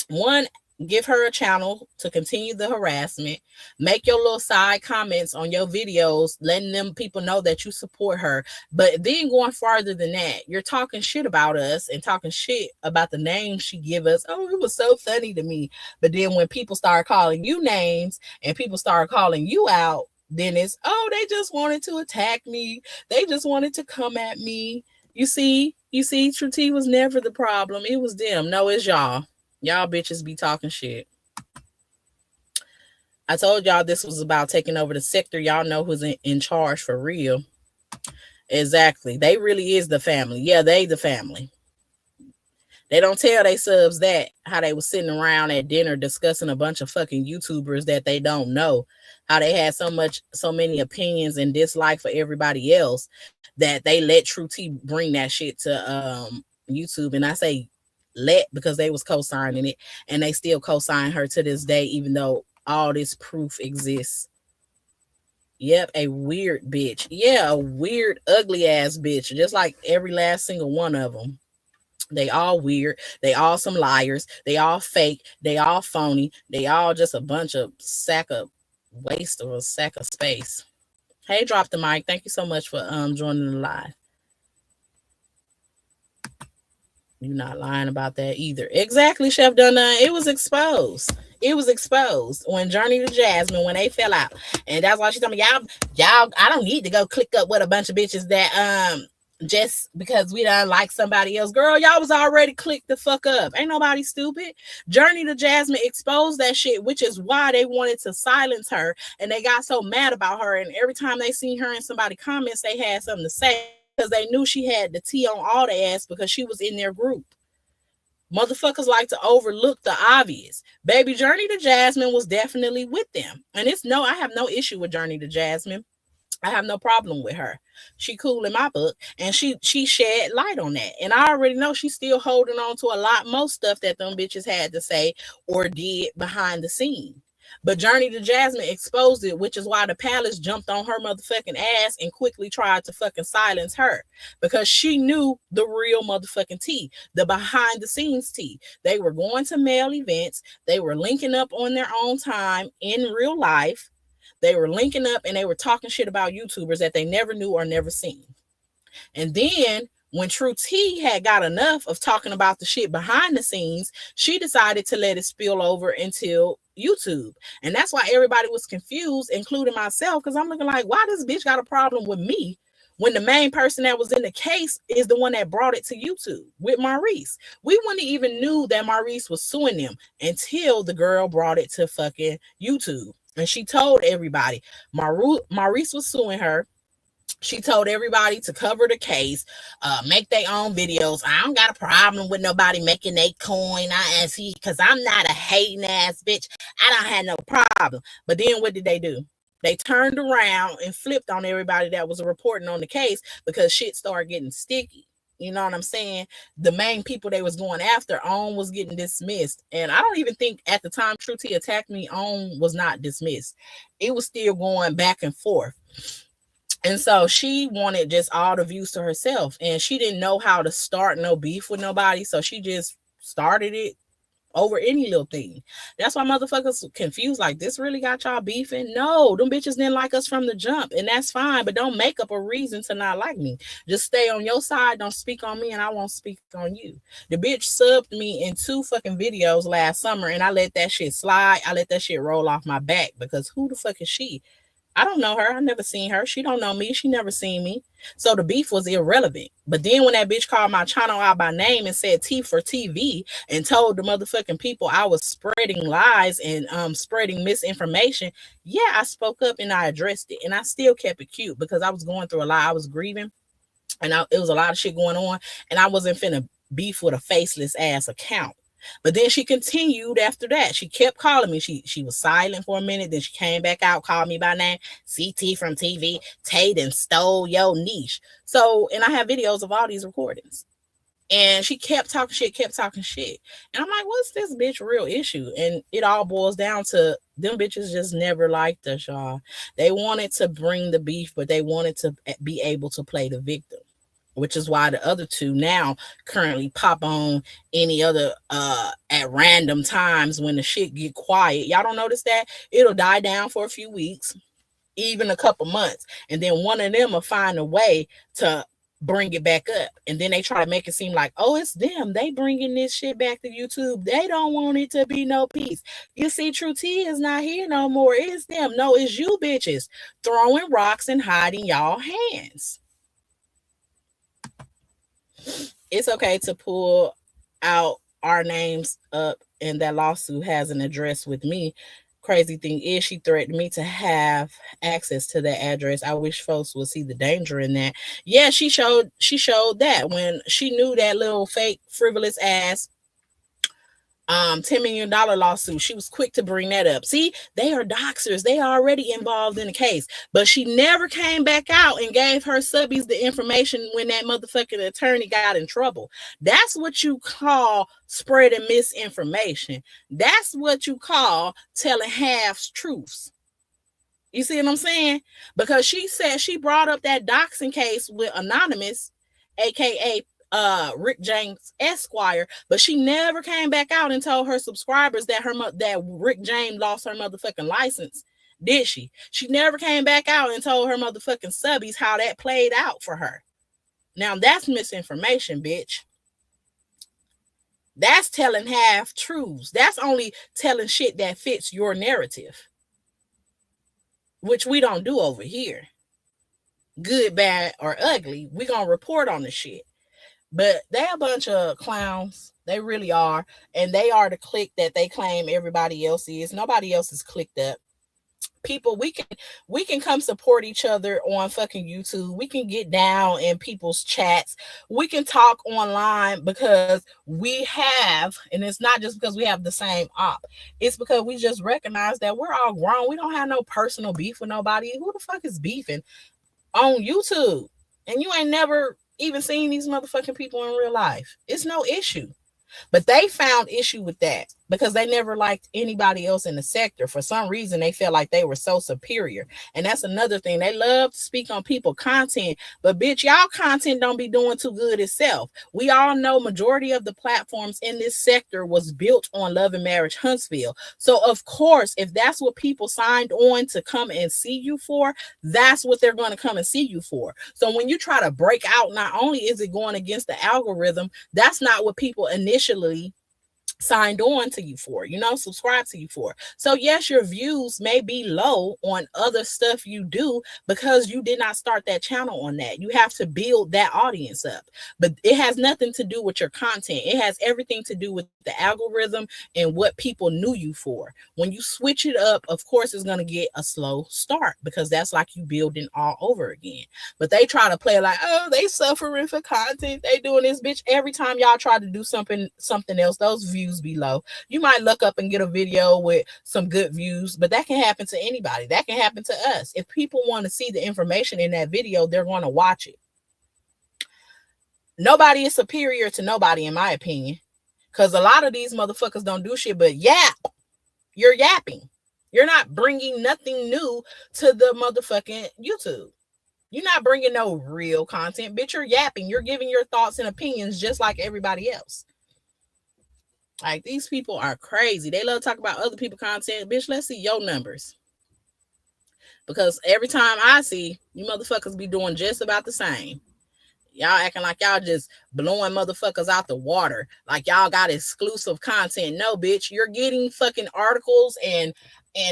one, give her a channel to continue the harassment, make your little side comments on your videos, letting them people know that you support her, but then going farther than that, you're talking shit about us and talking shit about the names she give us. Oh, it was so funny to me. But then when people start calling you names and people start calling you out, then it's, oh, they just wanted to attack me. They just wanted to come at me. You see, True T was never the problem. It was them. No, it's y'all. Y'all bitches be talking shit. I told y'all this was about taking over the sector. Y'all know who's in charge for real. Exactly. They really is the family. Yeah, they the family. They don't tell they subs that, how they was sitting around at dinner discussing a bunch of fucking YouTubers that they don't know. How they had so many opinions and dislike for everybody else that they let True T bring that shit to YouTube. And I say let because they was co-signing it, and they still co-sign her to this day, even though all this proof exists. Yep, a weird bitch. Yeah, a weird, ugly ass bitch, just like every last single one of them. They all weird. They all some liars. They all fake. They all phony. They all just a bunch of sack of waste or a sack of space. Hey, drop the mic. Thank you so much for joining the live. You're not lying about that either. Exactly, Chef Dunn. It was exposed. It was exposed when Journey to Jasmine, when they fell out. And that's why she told me, y'all, I don't need to go click up with a bunch of bitches that just because we don't like somebody else. Girl, y'all was already clicked the fuck up. Ain't nobody stupid. Journey to Jasmine exposed that shit, which is why they wanted to silence her. And they got so mad about her. And every time they seen her in somebody comments, they had something to say, because they knew she had the tea on all their ass because she was in their group. Motherfuckers like to overlook the obvious. Baby, Journey to Jasmine was definitely with them. And I have no issue with Journey to Jasmine. I have no problem with her. She cool in my book, and she shed light on that. And I already know she's still holding on to a lot more stuff that them bitches had to say or did behind the scene. But Journey to Jasmine exposed it, which is why the palace jumped on her motherfucking ass and quickly tried to fucking silence her, because she knew the real motherfucking tea, the behind the scenes tea. They were going to male events. They were linking up on their own time in real life. They were linking up and they were talking shit about YouTubers that they never knew or never seen. And then when True T had got enough of talking about the shit behind the scenes, she decided to let it spill over into YouTube. And that's why everybody was confused, including myself, because I'm looking like, why this bitch got a problem with me when the main person that was in the case is the one that brought it to YouTube with Maurice? We wouldn't even knew that Maurice was suing them until the girl brought it to fucking YouTube. And she told everybody Maurice was suing her. She told everybody to cover the case, make their own videos. I don't got a problem with nobody making their coin. Because I'm not a hating ass bitch. I don't have no problem. But then what did they do? They turned around and flipped on everybody that was reporting on the case because shit started getting sticky. You know what I'm saying? The main people they was going after, OWN was getting dismissed. And I don't even think at the time True T attacked me, OWN was not dismissed. It was still going back and forth. And so she wanted just all the views to herself. And she didn't know how to start no beef with nobody. So she just started it over any little thing. That's why motherfuckers confused. Like, this really got y'all beefing? No, them bitches didn't like us from the jump. And that's fine. But don't make up a reason to not like me. Just stay on your side. Don't speak on me and I won't speak on you. The bitch subbed me in 2 fucking videos last summer. And I let that shit slide. I let that shit roll off my back. Because who the fuck is she? I don't know her. I never seen her. She don't know me. She never seen me. So the beef was irrelevant. But then when that bitch called my channel out by name and said T for TV and told the motherfucking people I was spreading lies and spreading misinformation, yeah, I spoke up and I addressed it. And I still kept it cute because I was going through a lot. I was grieving and it was a lot of shit going on. And I wasn't finna beef with a faceless ass account. But then she continued after that. She kept calling me. She was silent for a minute. Then she came back out, called me by name. CT from TV. Tayden stole your niche. So, and I have videos of all these recordings. And she kept talking shit. And I'm like, what's this bitch real issue? And it all boils down to them bitches just never liked us, y'all. They wanted to bring the beef, but they wanted to be able to play the victim. Which is why the other 2 now currently pop on any other at random times when the shit get quiet. Y'all don't notice that? It'll die down for a few weeks, even a couple months. And then one of them will find a way to bring it back up. And then they try to make it seem like, oh, it's them. They bringing this shit back to YouTube. They don't want it to be no peace. You see, True T is not here no more. It's them. No, it's you bitches throwing rocks and hiding y'all hands. It's okay to pull out our names up, and that lawsuit has an address with me. Crazy thing is, she threatened me to have access to that address. I wish folks would see the danger in that. Yeah, she showed that when she knew that little fake frivolous ass $10 million lawsuit. She was quick to bring that up. See, they are doxers. They are already involved in the case. But she never came back out and gave her subbies the information when that motherfucking attorney got in trouble. That's what you call spreading misinformation. That's what you call telling half truths. You see what I'm saying? Because she said she brought up that doxing case with Anonymous, aka Rick James Esquire, but she never came back out and told her subscribers that that Rick James lost her motherfucking license. Did she? She never came back out and told her motherfucking subbies how that played out for her. Now that's misinformation, bitch. That's telling half truths. That's only telling shit that fits your narrative, which we don't do over here. Good, bad, or ugly, we gonna report on the shit. But they're a bunch of clowns. They really are. And they are the clique that they claim everybody else is. Nobody else is clicked up. People, we can come support each other on fucking YouTube. We can get down in people's chats. We can talk online because we have, and it's not just because we have the same op. It's because we just recognize that we're all grown. We don't have no personal beef with nobody. Who the fuck is beefing on YouTube? And you ain't never even seeing these motherfucking people in real life. It's no issue. But they found issue with that because they never liked anybody else in the sector. For some reason, they felt like they were so superior. And that's another thing. They love to speak on people content, but bitch, y'all content don't be doing too good itself. We all know majority of the platforms in this sector was built on Love and Marriage Huntsville. So of course, if that's what people signed on to come and see you for, that's what they're going to come and see you for. So when you try to break out, not only is it going against the algorithm, that's not what people initially signed on to you for, subscribe to you for. So yes, your views may be low on other stuff you do because you did not start that channel on that. You have to build that audience up, but it has nothing to do with your content. It has everything to do with the algorithm and what people knew you for. When you switch it up, of course it's going to get a slow start because that's like you building all over again. But they try to play like, oh, they suffering for content, they doing this. Bitch, every time y'all try to do something else, those views be low. You might look up and get a video with some good views, but that can happen to anybody. That can happen to us. If people want to see the information in that video, they're going to watch it. Nobody is superior to nobody, in my opinion, because a lot of these motherfuckers don't do shit but yap. You're yapping. You're not bringing nothing new to the motherfucking YouTube. You're not bringing no real content, bitch. You're yapping. You're giving your thoughts and opinions just like everybody else. Like, these people are crazy. They love to talk about other people's content. Bitch, let's see your numbers. Because every time I see, you motherfuckers be doing just about the same. Y'all acting like y'all just blowing motherfuckers out the water. Like y'all got exclusive content. No, bitch. You're getting fucking articles and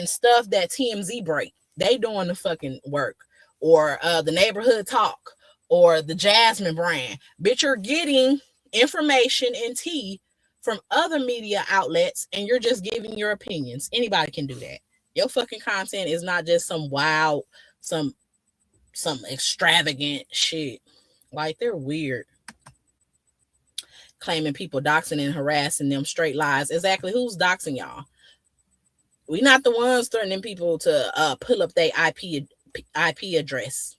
stuff that TMZ break. They doing the fucking work. Or the Neighborhood Talk. Or the Jasmine brand. Bitch, you're getting information and tea from other media outlets, and you're just giving your opinions. Anybody can do that. Your fucking content is not just some wild, some extravagant shit. Like, they're weird. Claiming people doxing and harassing them, straight lies. Exactly. Who's doxing y'all? We not the ones threatening people to pull up their IP address.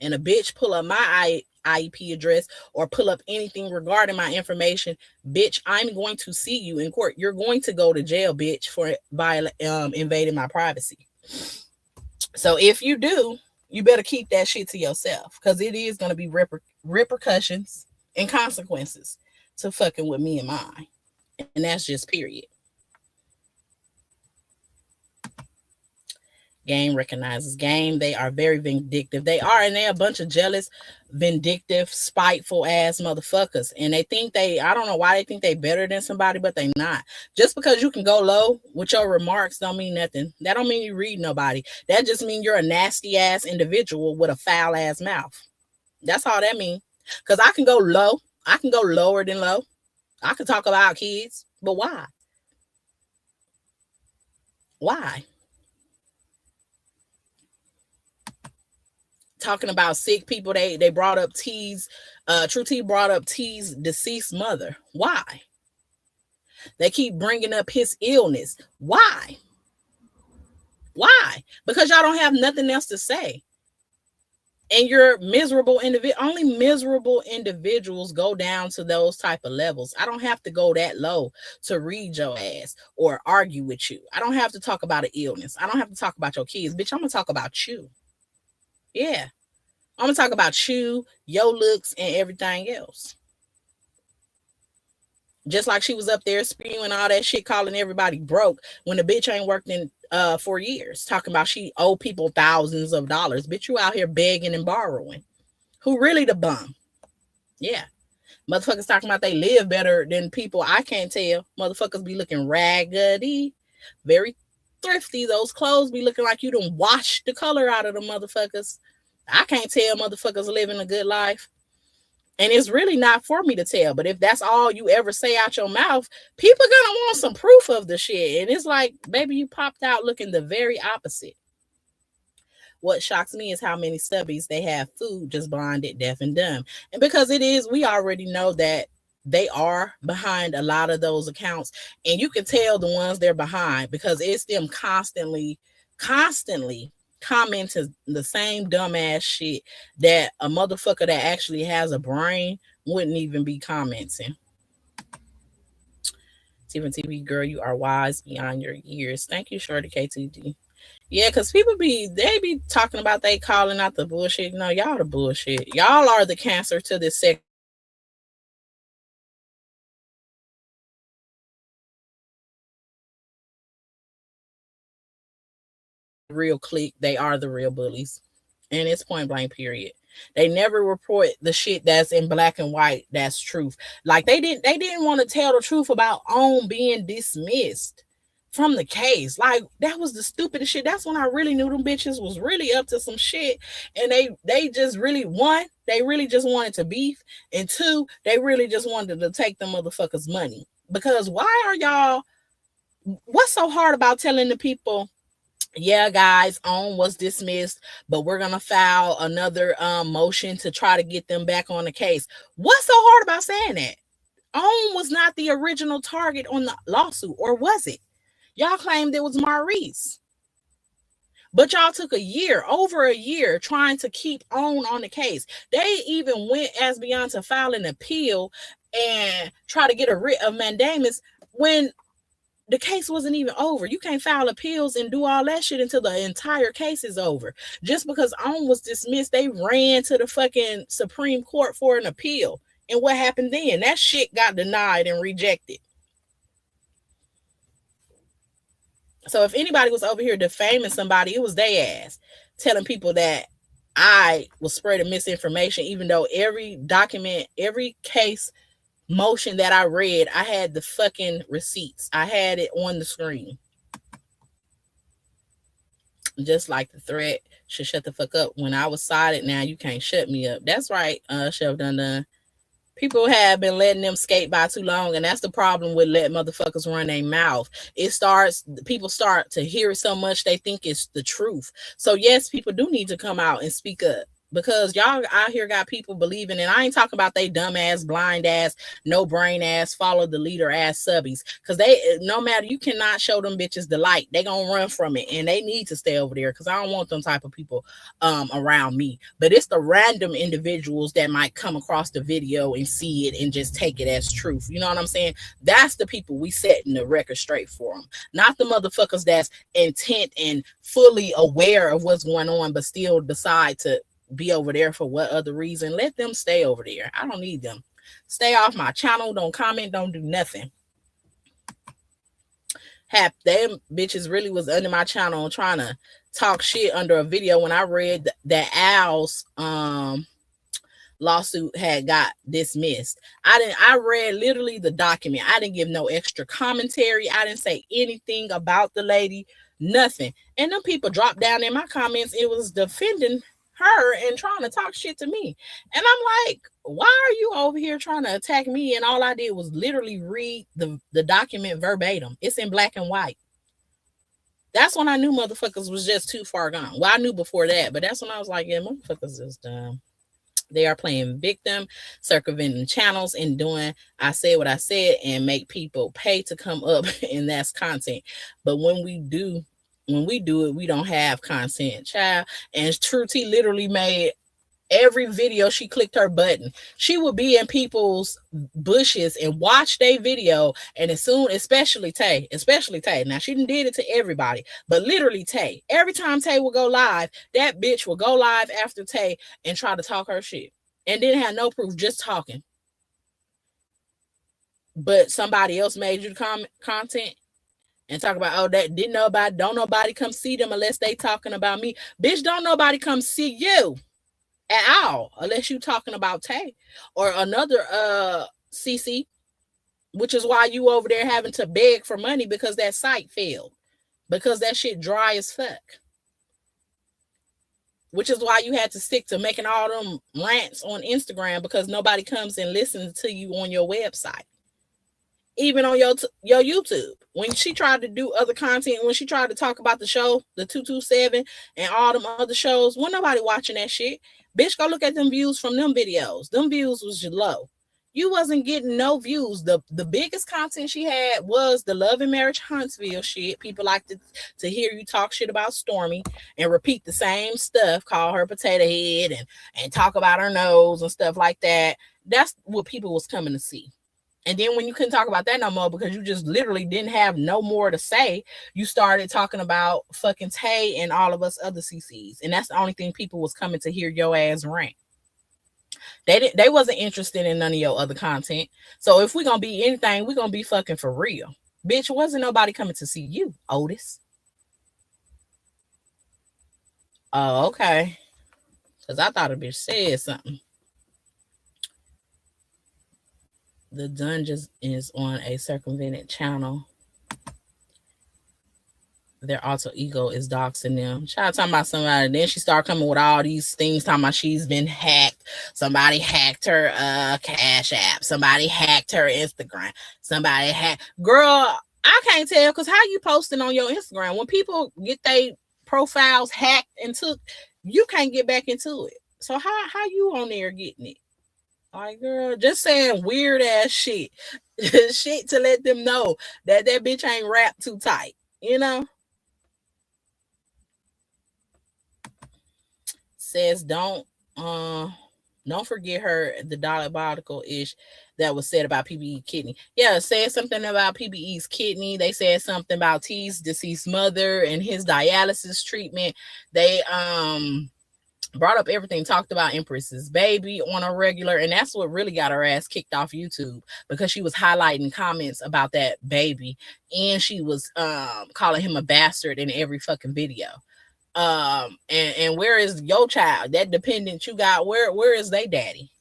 And a bitch pull up my IP address or pull up anything regarding my information, bitch, I'm going to see you in court. You're going to go to jail, bitch, for invading my privacy. So if you do, you better keep that shit to yourself, because it is going to be repercussions and consequences to fucking with me and mine. And that's just period. Game recognizes game. They are very vindictive. They are, and they're a bunch of jealous, vindictive, spiteful ass motherfuckers. And they think I don't know why they think they better than somebody, but they not. Just because you can go low with your remarks don't mean nothing. That don't mean you read nobody. That just means you're a nasty ass individual with a foul ass mouth. That's all that means. Because I can go low. I can go lower than low. I can talk about kids. But why? Why? Talking about sick people, they brought up T's, True T brought up T's deceased mother. Why? They keep bringing up his illness. Why? Why? Because y'all don't have nothing else to say. And you're miserable individual. Only miserable individuals go down to those type of levels. I don't have to go that low to read your ass or argue with you. I don't have to talk about an illness. I don't have to talk about your kids. Bitch, I'm going to talk about you. Yeah. I'm going to talk about you, your looks, and everything else. Just like she was up there spewing all that shit, calling everybody broke when the bitch ain't worked in 4 years. Talking about she owe people thousands of dollars. Bitch, you out here begging and borrowing. Who really the bum? Yeah. Motherfuckers talking about they live better than people. I can't tell. Motherfuckers be looking raggedy. Very thrifty. Those clothes be looking like you done washed the color out of the motherfuckers. I can't tell motherfuckers living a good life. And it's really not for me to tell. But if that's all you ever say out your mouth, people are going to want some proof of the shit. And it's like, baby, you popped out looking the very opposite. What shocks me is how many stubbies they have food, just blinded, deaf, and dumb. And because it is, we already know that they are behind a lot of those accounts. And you can tell the ones they're behind because it's them constantly commenting the same dumbass shit that a motherfucker that actually has a brain wouldn't even be commenting. Steven TV, girl, you are wise beyond your years. Thank you, Shorty KTD. Yeah, because they be talking about they calling out the bullshit. No, y'all the bullshit. Y'all are the cancer to this sexual harassment. Real clique, they are the real bullies. And it's point blank, period. They never report the shit that's in black and white. That's truth. Like they didn't want to tell the truth about OWN being dismissed from the case. Like that was the stupidest shit. That's when I really knew them bitches was really up to some shit. And they just really, one, they really just wanted to beef. And two, they really just wanted to take the motherfuckers' money. Because why are y'all, what's so hard about telling the people, yeah, guys, OWN was dismissed, but we're gonna file another motion to try to get them back on the case? What's so hard about saying that? OWN was not the original target on the lawsuit, or was it? Y'all claimed it was Maurice, but y'all took over a year, trying to keep on the case. They even went as beyond to file an appeal and try to get a writ of mandamus when the case wasn't even over. You can't file appeals and do all that shit until the entire case is over. Just because OWN was dismissed, they ran to the fucking Supreme Court for an appeal. And what happened then? That shit got denied and rejected. So if anybody was over here defaming somebody, it was their ass, telling people that I was spreading misinformation, even though every document, every case motion that I read, I had the fucking receipts. I had it on the screen. Just like the threat should shut the fuck up. When I was sided, now you can't shut me up. That's right, Chef Dun. People have been letting them skate by too long, and that's the problem with letting motherfuckers run their mouth. People start to hear it so much they think it's the truth. So yes, people do need to come out and speak up, because y'all out here got people believing, and I ain't talking about they dumb ass, blind ass, no brain ass, follow the leader ass subbies, because they, no matter, you cannot show them bitches the light. They gonna run from it, and they need to stay over there, because I don't want them type of people around me. But it's the random individuals that might come across the video and see it and just take it as truth. You know what I'm saying? That's the people we setting the record straight for them, not the motherfuckers that's intent and fully aware of what's going on, but still decide to be over there for what other reason. Let them stay over there. I don't need them. Stay off my channel. Don't comment. Don't do nothing. Them bitches really was under my channel trying to talk shit under a video when I read that Al's lawsuit had got dismissed. I read literally the document. I didn't give no extra commentary. I didn't say anything about the lady, nothing. And them people dropped down in my comments. It was defending her and trying to talk shit to me. And I'm like, why are you over here trying to attack me? And all I did was literally read the document verbatim. It's in black and white. That's when I knew motherfuckers was just too far gone. Well, I knew before that, but that's when I was like, yeah, motherfuckers is dumb. They are playing victim, circumventing channels, and doing I said what I said and make people pay to come up, and that's content. But when we do it, we don't have content, child. And True T literally made every video she clicked her button. She would be in people's bushes and watch their video, and as soon, especially Tay. Now she did it to everybody, but literally Tay. Every time Tay would go live, that bitch would go live after Tay and try to talk her shit, and didn't have no proof, just talking. But somebody else made you content and talk about, oh, that don't nobody come see them unless they talking about me. Bitch, don't nobody come see you at all unless you talking about Tay or another CC, which is why you over there having to beg for money because that site failed, because that shit dry as fuck, which is why you had to stick to making all them rants on Instagram, because nobody comes and listens to you on your website. Even on your YouTube, when she tried to do other content, when she tried to talk about the show, the 227 and all them other shows, wasn't nobody watching that shit. Bitch, go look at them views from them videos. Them views was low. You wasn't getting no views. The biggest content she had was the Love and Marriage Huntsville shit. People like to hear you talk shit about Stormy and repeat the same stuff, call her potato head and talk about her nose and stuff like that. That's what people was coming to see. And then when you couldn't talk about that no more because you just literally didn't have no more to say, you started talking about fucking Tay and all of us other CCs. And that's the only thing people was coming to hear your ass rant. They wasn't interested in none of your other content. So if we're gonna be anything, we're gonna be fucking for real. Bitch, wasn't nobody coming to see you, Otis. Oh, okay. Because I thought a bitch said something. The Dungeons is on a circumvented channel. Their alter ego is doxing them. Child talking about somebody. Then she started coming with all these things talking about she's been hacked. Somebody hacked her Cash App. Somebody hacked her Instagram. Somebody hacked. Girl, I can't tell because how you posting on your Instagram? When people get their profiles hacked and took, you can't get back into it. So how you on there getting it? Like, girl, just saying weird ass shit. Shit to let them know that bitch ain't wrapped too tight. You know? Says don't forget her the diabolical ish that was said about PBE kidney. Yeah, said something about PBE's kidney. They said something about T's deceased mother and his dialysis treatment. They brought up everything, talked about Empress's baby on a regular, and that's what really got her ass kicked off YouTube because she was highlighting comments about that baby and she was calling him a bastard in every fucking video. And where is your child, that dependent you got? Where is they daddy?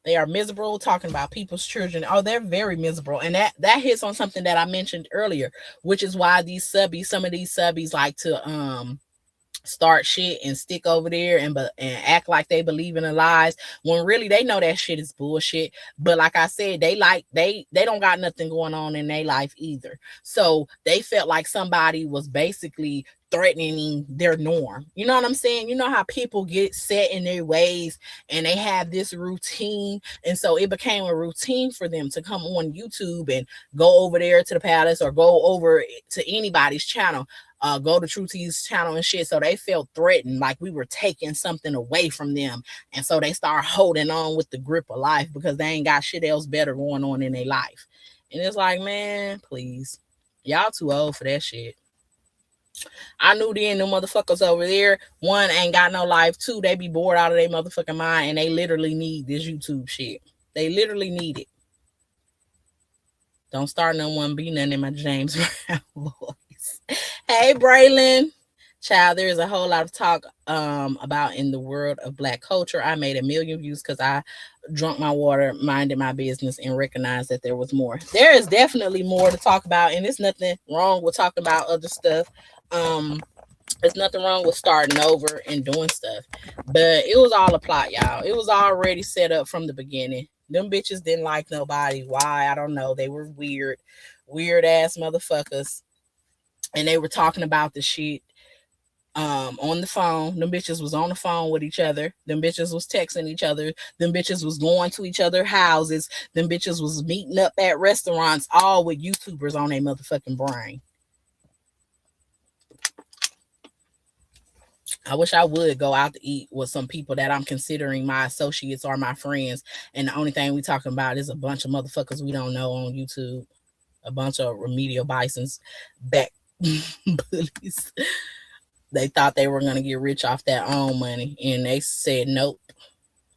They are miserable talking about people's children. Oh, they're very miserable, and that hits on something that I mentioned earlier, which is why some of these subbies like to start shit and stick over there and act like they believe in the lies when really they know that shit is bullshit. But like I said, they don't got nothing going on in their life either. So they felt like somebody was basically threatening their norm. You know what I'm saying? You know how people get set in their ways and they have this routine. And so it became a routine for them to come on YouTube and go over there to the palace or go over to anybody's channel, go to True T's channel and shit. So they felt threatened, like we were taking something away from them. And so they start holding on with the grip of life because they ain't got shit else better going on in their life. And it's like, man, please. Y'all too old for that shit. I knew then the motherfuckers over there, one, ain't got no life. Two, they be bored out of their motherfucking mind and they literally need this YouTube shit. They literally need it. Don't start no one, be none in my James Brown voice. Hey, Braylon. Child, there is a whole lot of talk about in the world of Black culture. I made 1 million views because I drunk my water, minded my business, and recognized that there was more. There is definitely more to talk about, and there's nothing wrong with talking about other stuff. There's nothing wrong with starting over and doing stuff. But it was all a plot, y'all. It was already set up from the beginning. Them bitches didn't like nobody. Why? I don't know. They were weird ass motherfuckers. And they were talking about the shit on the phone. Them bitches was on the phone with each other. Them bitches was texting each other. Them bitches was going to each other's houses. Them bitches was meeting up at restaurants, all with YouTubers on their motherfucking brain. I wish I would go out to eat with some people that I'm considering my associates or my friends, and the only thing we talking about is a bunch of motherfuckers we don't know on YouTube. A bunch of remedial bisons, back bullies. They thought they were going to get rich off their own money, and they said nope.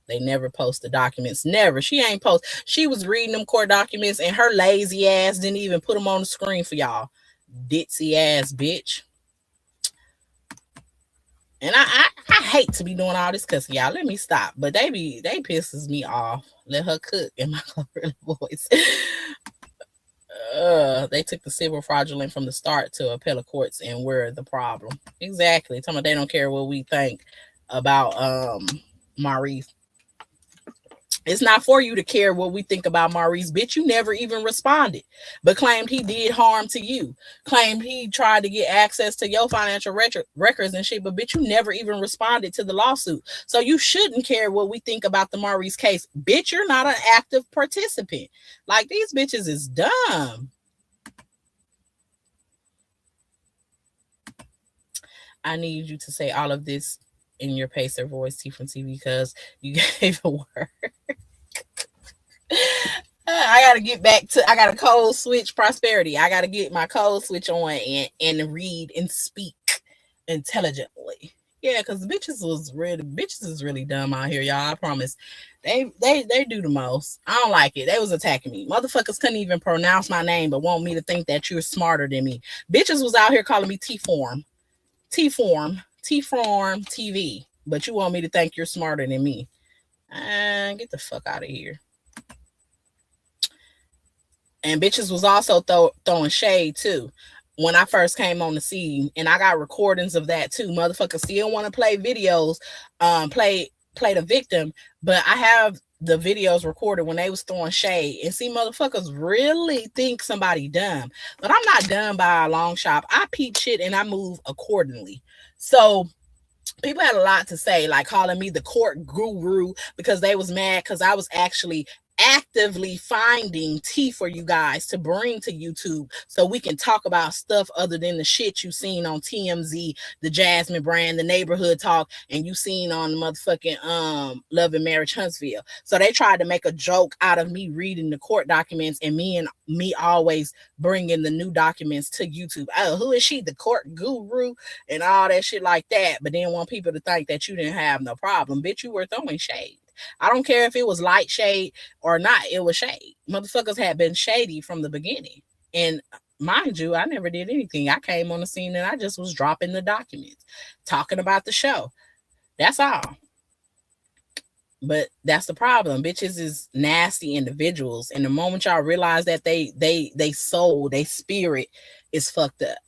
They never post the documents. Never. She ain't post. She was reading them court documents, and her lazy ass didn't even put them on the screen for y'all. Ditzy ass bitch. And I hate to be doing all this cussing, y'all. Let me stop. But they pisses me off. Let her cook in my voice. They took the civil fraudulent from the start to appellate courts, and we're the problem. Exactly. Talking about they don't care what we think about Maurice. It's not for you to care what we think about Maurice, bitch. You never even responded, but claimed he did harm to you. Claimed he tried to get access to your financial records and shit, but bitch, you never even responded to the lawsuit. So you shouldn't care what we think about the Maurice case. Bitch, you're not an active participant. Like, these bitches is dumb. I need you to say all of this in your pacer voice, T from TV, because you gave a word. I gotta get back to. I got a code switch prosperity. I gotta get my code switch on and read and speak intelligently. Yeah, because bitches is really dumb out here, y'all. I promise. They do the most. I don't like it. They was attacking me. Motherfuckers couldn't even pronounce my name, but want me to think that you're smarter than me. Bitches was out here calling me T-form, T-form, T-form TV. But you want me to think you're smarter than me. Get the fuck out of here. And bitches was also throwing shade too when I first came on the scene, and I got recordings of that too. Motherfuckers still want to play videos, play the victim, but I have the videos recorded when they was throwing shade. And see, motherfuckers really think somebody dumb, but I'm not dumb by a long shot. I peep shit and I move accordingly. So people had a lot to say, like calling me the court guru because they was mad because I was actually actively finding tea for you guys to bring to YouTube so we can talk about stuff other than the shit you seen on TMZ, the Jasmine brand, the neighborhood talk, and you seen on the motherfucking Love and Marriage Huntsville. So they tried to make a joke out of me reading the court documents and me always bringing the new documents to YouTube. Oh, who is she? The court guru and all that shit like that. But then want people to think that you didn't have no problem. Bitch, you were throwing shade. I don't care if it was light shade or not, it was shade. Motherfuckers had been shady from the beginning. And mind you, I never did anything. I came on the scene and I just was dropping the documents, talking about the show. That's all. But that's the problem. Bitches is nasty individuals. And the moment y'all realize that they soul, they spirit is fucked up.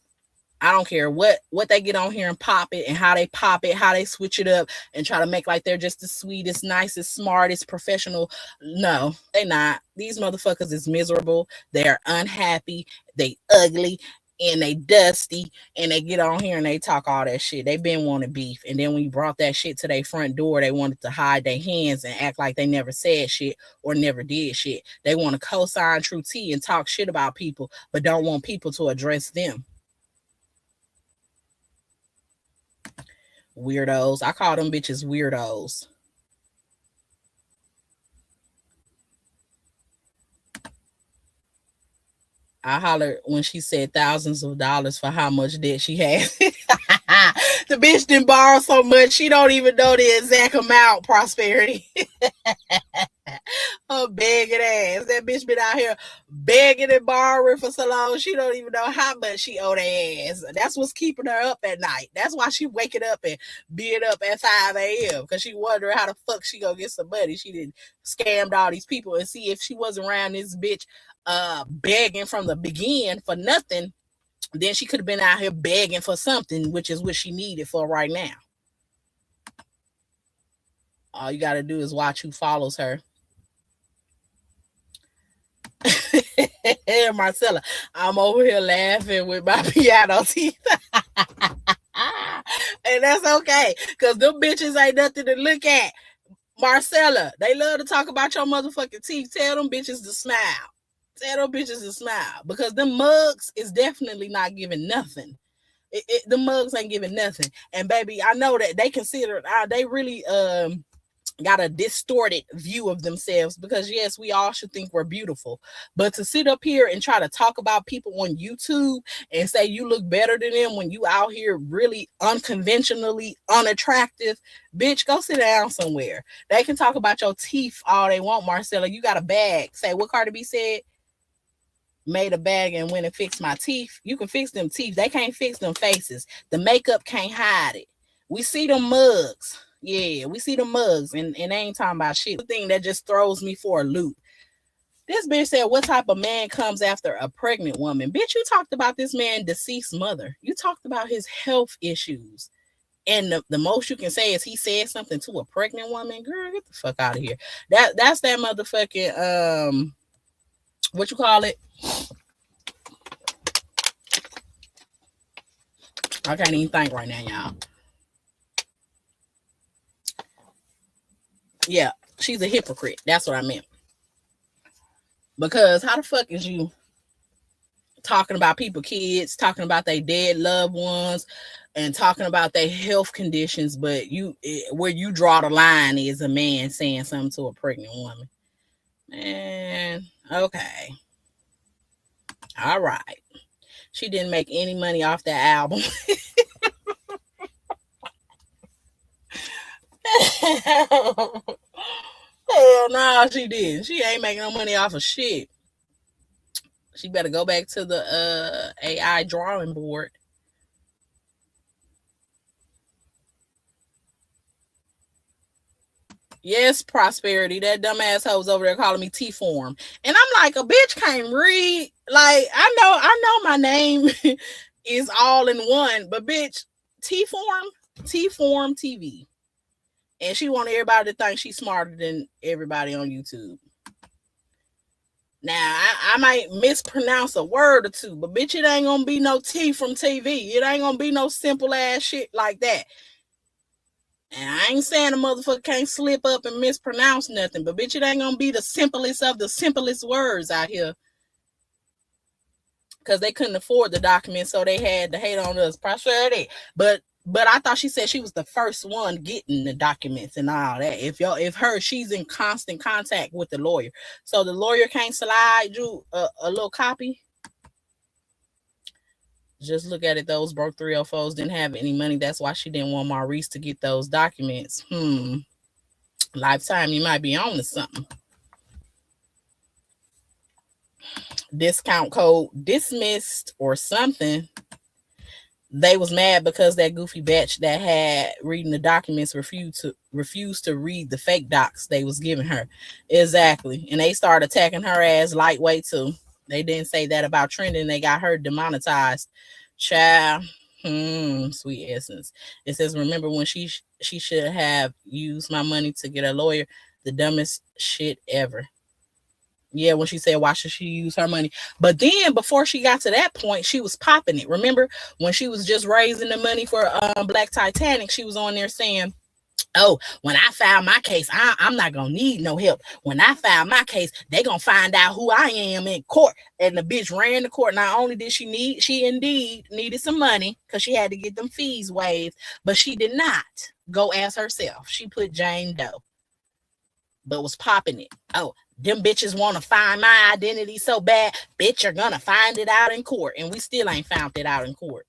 I don't care what they get on here and pop it and how they pop it, how they switch it up and try to make like they're just the sweetest, nicest, smartest, professional. No, they not. These motherfuckers is miserable. They're unhappy. They ugly and they dusty and they get on here and they talk all that shit. They been wanting beef. And then when you brought that shit to their front door, they wanted to hide their hands and act like they never said shit or never did shit. They want to co-sign True T and talk shit about people, but don't want people to address them. Weirdos. I call them bitches weirdos. I hollered when she said thousands of dollars for how much debt she had. The bitch didn't borrow so much she don't even know the exact amount. Prosperity. Her begging ass. That bitch been out here begging and borrowing for so long she don't even know how much she owe their ass. That's what's keeping her up at night. That's why she waking up and being up at 5 a.m. because she wondering how the fuck she gonna get some money. She did scammed all these people, and see if she wasn't around this bitch begging from the beginning for nothing, then she could have been out here begging for something, which is what she needed for right now. All you gotta do is watch who follows her. Marcella, I'm over here laughing with my piano teeth. And that's okay, because them bitches ain't nothing to look at. Marcella, they love to talk about your motherfucking teeth. Tell them bitches to smile. Tell them bitches to smile, because them mugs is definitely not giving nothing. The mugs ain't giving nothing. And baby, I know that they consider, they really got a distorted view of themselves, because yes, we all should think we're beautiful, but to sit up here and try to talk about people on YouTube and say you look better than them when you out here really unconventionally unattractive, bitch, go sit down somewhere. They can talk about your teeth all they want. Marcella, you got a bag. Say what Cardi B said, made a bag and went and fixed my teeth. You can fix them teeth. They can't fix them faces. The makeup can't hide it. We see them mugs. Yeah, we see the mugs, and they ain't talking about shit. The thing that just throws me for a loop. This bitch said, what type of man comes after a pregnant woman? Bitch, you talked about this man deceased mother. You talked about his health issues. And the most you can say is he said something to a pregnant woman. Girl, get the fuck out of here. That's that motherfucking, what you call it? I can't even think right now, y'all. Yeah, she's a hypocrite. That's what I meant. Because how the fuck is you talking about people, kids, talking about their dead loved ones, and talking about their health conditions, but where you draw the line is a man saying something to a pregnant woman. And okay. All right. She didn't make any money off that album. Hell no, she didn't. She ain't making no money off of shit. She better go back to the AI drawing board. Yes, Prosperity. That dumbass hoe was over there calling me T Form. And I'm like, a bitch can't read. Like, I know my name is all in one, but bitch, T Form TV. And she want everybody to think she's smarter than everybody on YouTube. Now, I might mispronounce a word or two, but bitch, it ain't gonna be no T from TV. It ain't gonna be no simple ass shit like that. And I ain't saying a motherfucker can't slip up and mispronounce nothing, but bitch, it ain't gonna be the simplest of the simplest words out here. Because they couldn't afford the document, so they had to hate on us. Prosperity. But I thought she said she was the first one getting the documents and all that. She's in constant contact with the lawyer. So the lawyer can't slide you a little copy. Just look at it. Those broke 304s didn't have any money. That's why she didn't want Maurice to get those documents. Lifetime, you might be on to something. Discount code dismissed or something. They was mad because that goofy bitch that had reading the documents refused to read the fake docs they was giving her. Exactly. And they started attacking her ass lightweight too. They didn't say that about Trending. They got her demonetized. Child. Sweet essence. It says, remember when she should have used my money to get a lawyer? The dumbest shit ever. Yeah, when she said, why should she use her money? But then before she got to that point, she was popping it. Remember when she was just raising the money for Black Titanic, she was on there saying, oh, when I file my case, I'm not going to need no help. When I file my case, they going to find out who I am in court. And the bitch ran to court. Not only did she indeed needed some money because she had to get them fees waived, but she did not go as herself. She put Jane Doe, but was popping it. Oh, them bitches want to find my identity so bad. Bitch, you're going to find it out in court. And we still ain't found it out in court.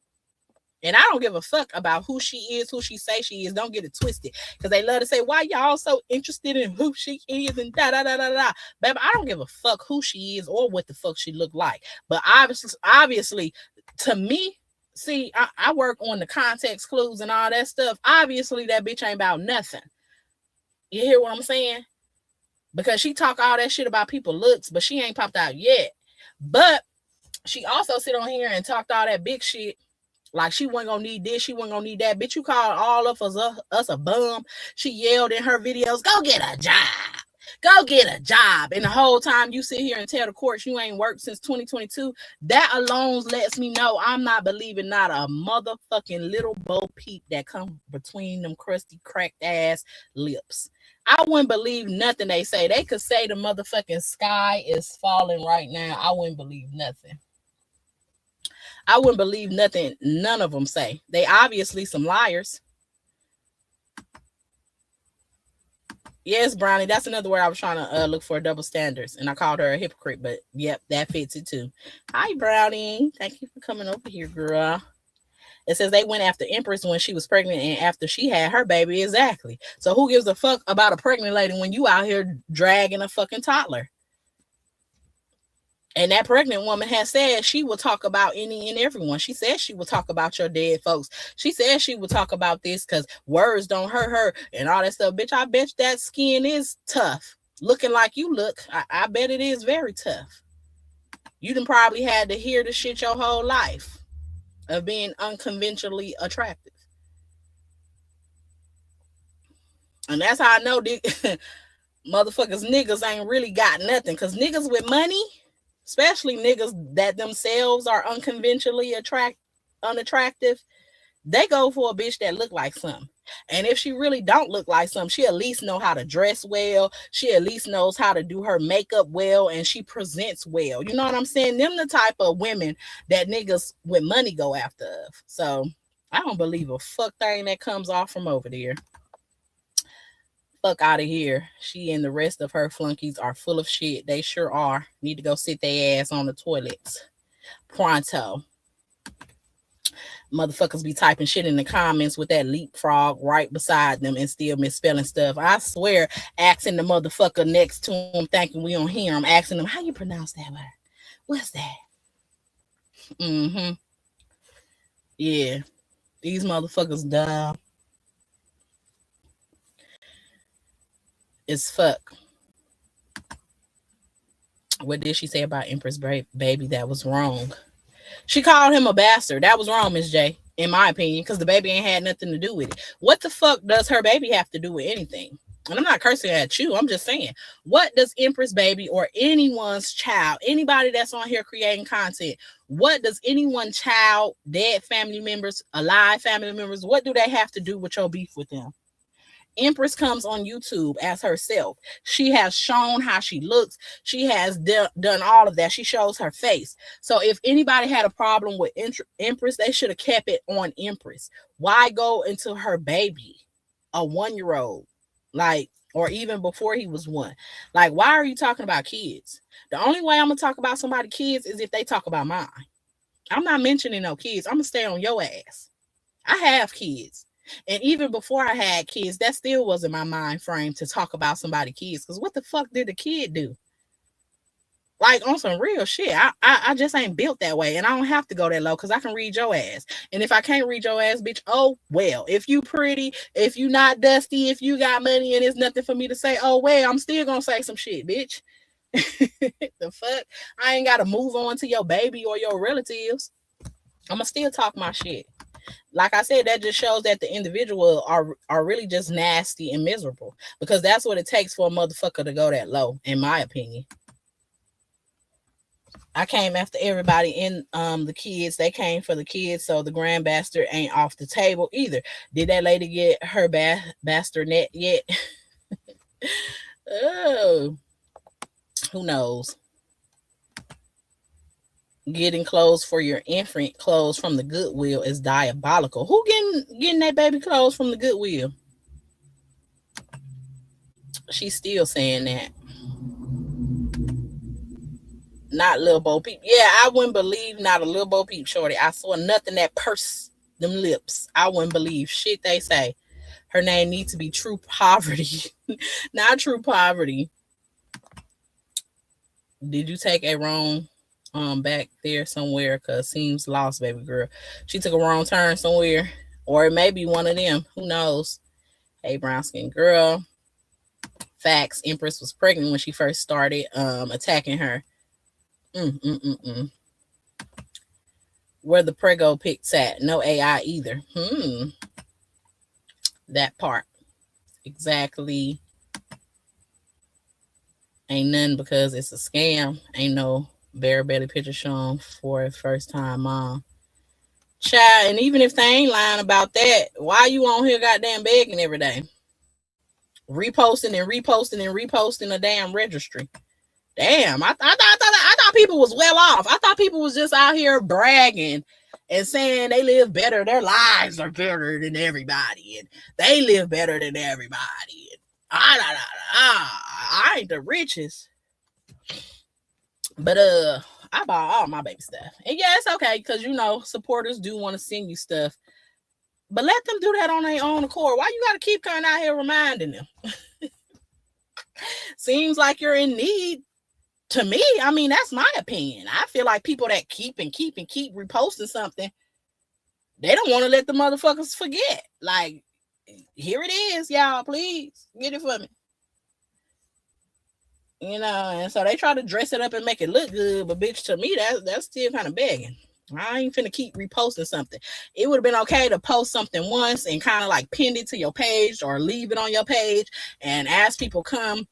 And I don't give a fuck about who she is, who she say she is. Don't get it twisted. Because they love to say, why y'all so interested in who she is and da-da-da-da-da. Baby, I don't give a fuck who she is or what the fuck she look like. But obviously, to me, see, I work on the context clues and all that stuff. Obviously, that bitch ain't about nothing. You hear what I'm saying? Because she talk all that shit about people looks, but she ain't popped out yet. But she also sit on here and talked all that big shit. Like she wasn't gonna need this, she wasn't gonna need that. Bitch, you called all of us a bum. She yelled in her videos, go get a job. Go get a job. And the whole time you sit here and tell the courts you ain't worked since 2022, that alone lets me know I'm not believing not a motherfucking little Bo Peep that come between them crusty, cracked ass lips. I wouldn't believe nothing they say. They could say the motherfucking sky is falling right now. I wouldn't believe nothing. I wouldn't believe nothing none of them say. They obviously some liars. Yes, Brownie, that's another word I was trying to look for, double standards. And I called her a hypocrite, but yep, that fits it too. Hi, Brownie. Thank you for coming over here, girl. It says they went after Empress when she was pregnant and after she had her baby. Exactly. So who gives a fuck about a pregnant lady when you out here dragging a fucking toddler? And that pregnant woman has said she will talk about any and everyone. She said she will talk about your dead folks. She said she will talk about this because words don't hurt her and all that stuff. Bitch, I bet that skin is tough. Looking like you look, I bet it is very tough. You done probably had to hear the shit your whole life of being unconventionally attractive. And that's how I know motherfuckers niggas ain't really got nothing. Because niggas with money, especially niggas that themselves are unconventionally unattractive, they go for a bitch that look like something. And if she really don't look like something, she at least know how to dress well. She at least knows how to do her makeup well, and she presents well. You know what I'm saying? Them the type of women that niggas with money go after of. So I don't believe a fuck thing that comes off from over there. Fuck out of here. She and the rest of her flunkies are full of shit. They sure are. Need to go sit their ass on the toilets. Pronto. Motherfuckers be typing shit in the comments with that leapfrog right beside them and still misspelling stuff. I swear, asking the motherfucker next to him, thinking we don't hear him, asking him, how you pronounce that word? What's that? Mm-hmm. Yeah. These motherfuckers dumb as fuck. What did she say about Empress Baby that was wrong? She called him a bastard. That was wrong, Miss J, in my opinion, because the baby ain't had nothing to do with it. What the fuck does her baby have to do with anything? And I'm not cursing at you. I'm just saying, what does Empress Baby or anyone's child, anybody that's on here creating content, what does anyone's child, dead family members, alive family members, what do they have to do with your beef with them? Empress comes on YouTube as herself. She has shown how she looks. She has done all of that. She shows her face. So if anybody had a problem with Empress, they should have kept it on Empress. Why go into her baby, a 1-year-old, like, or even before he was 1? Like, why are you talking about kids? The only way I'm gonna talk about somebody's kids is if they talk about mine. I'm not mentioning no kids. I'm gonna stay on your ass. I have kids. And even before I had kids, that still wasn't my mind frame to talk about somebody's kids. Because what the fuck did the kid do? Like, on some real shit. I just ain't built that way. And I don't have to go that low because I can read your ass. And if I can't read your ass, bitch, oh, well. If you pretty, if you not dusty, if you got money and it's nothing for me to say, oh, well, I'm still going to say some shit, bitch. The fuck? I ain't got to move on to your baby or your relatives. I'm going to still talk my shit. Like I said, that just shows that the individual are really just nasty and miserable, because that's what it takes for a motherfucker to go that low, in my opinion. I came after everybody in the kids. They came for the kids, so the grand bastard ain't off the table either. Did that lady get her bastard net yet? Oh, who knows? Getting clothes for your infant, clothes from the Goodwill, is diabolical. Who getting that baby clothes from the Goodwill? She's still saying that. Not Lil Bo Peep. Yeah, I wouldn't believe not a Lil Bo Peep, shorty. I saw nothing that purse them lips. I wouldn't believe shit they say. Her name needs to be True Poverty. Not True Poverty. Did you take a wrong back there somewhere? Cause seems lost, baby girl. She took a wrong turn somewhere, or it may be one of them. Who knows? Hey, brown skin girl. Facts. Empress was pregnant when she first started attacking her. Where the prego pics at? No AI either. That part. Exactly. Ain't none, because it's a scam. Ain't no bare belly picture shown for a first time mom. Child, and even if they ain't lying about that, why you on here goddamn begging every day? Reposting and reposting and reposting a damn registry. Damn, I thought people was well off. I thought people was just out here bragging and saying they live better. Their lives are better than everybody, and they live better than everybody. I ain't the richest, but I bought all my baby stuff, and yeah, it's okay, because supporters do want to send you stuff, but let them do that on their own accord. Why you got to keep coming out here reminding them? Seems like you're in need. To me, I mean, that's my opinion. I feel like people that keep reposting something, they don't want to let the motherfuckers forget. Like, here it is, y'all. Please get it for me. And so they try to dress it up and make it look good, but bitch, to me, that's still kind of begging. I ain't finna keep reposting something. It would have been okay to post something once and kind of like pin it to your page or leave it on your page, and as people come.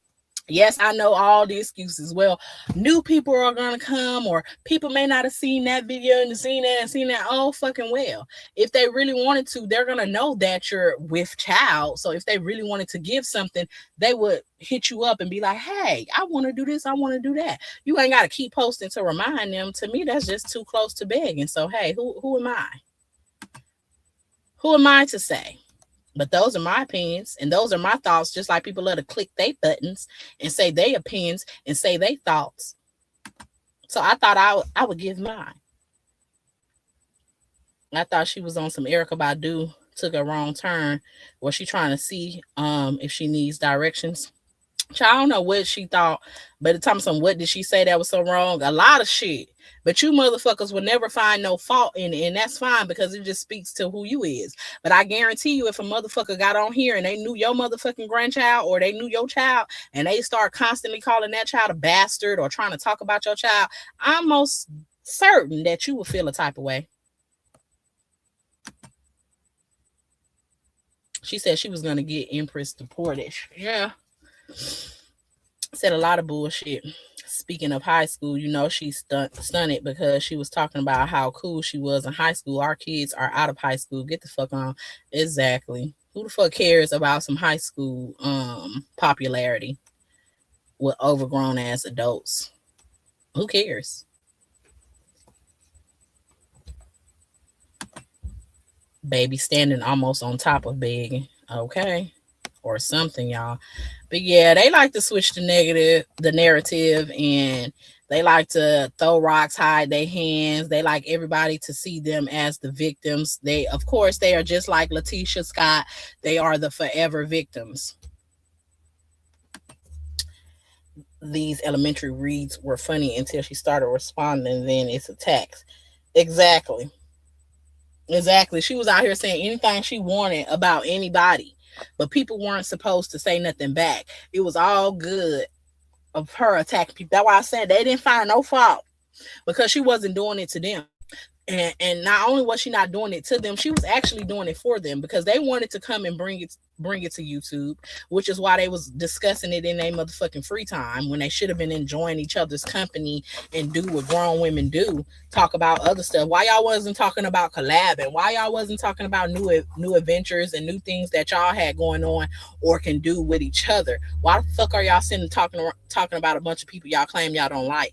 Yes, I know all the excuses. Well, new people are going to come, or people may not have seen that video and seen that. Oh, fucking well. If they really wanted to, they're going to know that you're with child. So if they really wanted to give something, they would hit you up and be like, hey, I want to do this. I want to do that. You ain't got to keep posting to remind them. To me, that's just too close to begging. So, hey, who am I? Who am I to say? But those are my opinions and those are my thoughts, just like people love to click their buttons and say their opinions and say their thoughts. So I thought I would give mine. I thought she was on some Erica Badu, took a wrong turn. Was she trying to see if she needs directions? I don't know what she thought, but the time some what did she say that was so wrong? A lot of shit. But you motherfuckers will never find no fault in it, and that's fine because it just speaks to who you is. But I guarantee you, if a motherfucker got on here and they knew your motherfucking grandchild or they knew your child and they start constantly calling that child a bastard or trying to talk about your child, I'm most certain that you will feel a type of way. She said she was gonna get Empress deported. Yeah. Said a lot of bullshit. Speaking of high school, you know she's stunned because she was talking about how cool she was in high school. Our kids are out of high school. Get the fuck on. Exactly. Who the fuck cares about some high school popularity with overgrown ass adults? Who cares? Baby standing almost on top of begging. Okay. Or something, y'all. But yeah, they like to switch the narrative, and they like to throw rocks, hide their hands. They like everybody to see them as the victims. They, of course, they are just like Letitia Scott. They are the forever victims. These elementary reads were funny until she started responding, then it's attacks. Exactly. Exactly. She was out here saying anything she wanted about anybody, but people weren't supposed to say nothing back. It was all good of her attacking people. That's why I said they didn't find no fault because she wasn't doing it to them. And not only was she not doing it to them, she was actually doing it for them because they wanted to come and bring it to YouTube, which is why they was discussing it in their motherfucking free time when they should have been enjoying each other's company and do what grown women do, talk about other stuff. Why y'all wasn't talking about collabing? Why y'all wasn't talking about new adventures and new things that y'all had going on or can do with each other? Why the fuck are y'all sitting talking about a bunch of people y'all claim y'all don't like?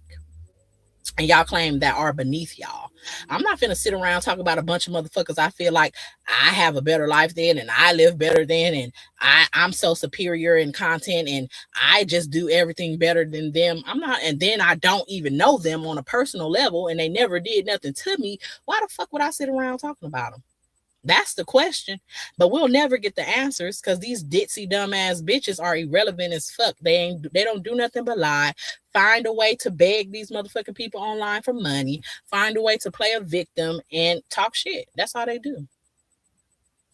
And y'all claim that are beneath y'all. I'm not finna sit around talking about a bunch of motherfuckers I feel like I have a better life than and I live better than and I'm so superior in content and I just do everything better than them. I'm not, and then I don't even know them on a personal level and they never did nothing to me. Why the fuck would I sit around talking about them? That's the question. But we'll never get the answers because these ditzy dumbass bitches are irrelevant as fuck. They don't do nothing but lie. Find a way to beg these motherfucking people online for money. Find a way to play a victim and talk shit. That's all they do.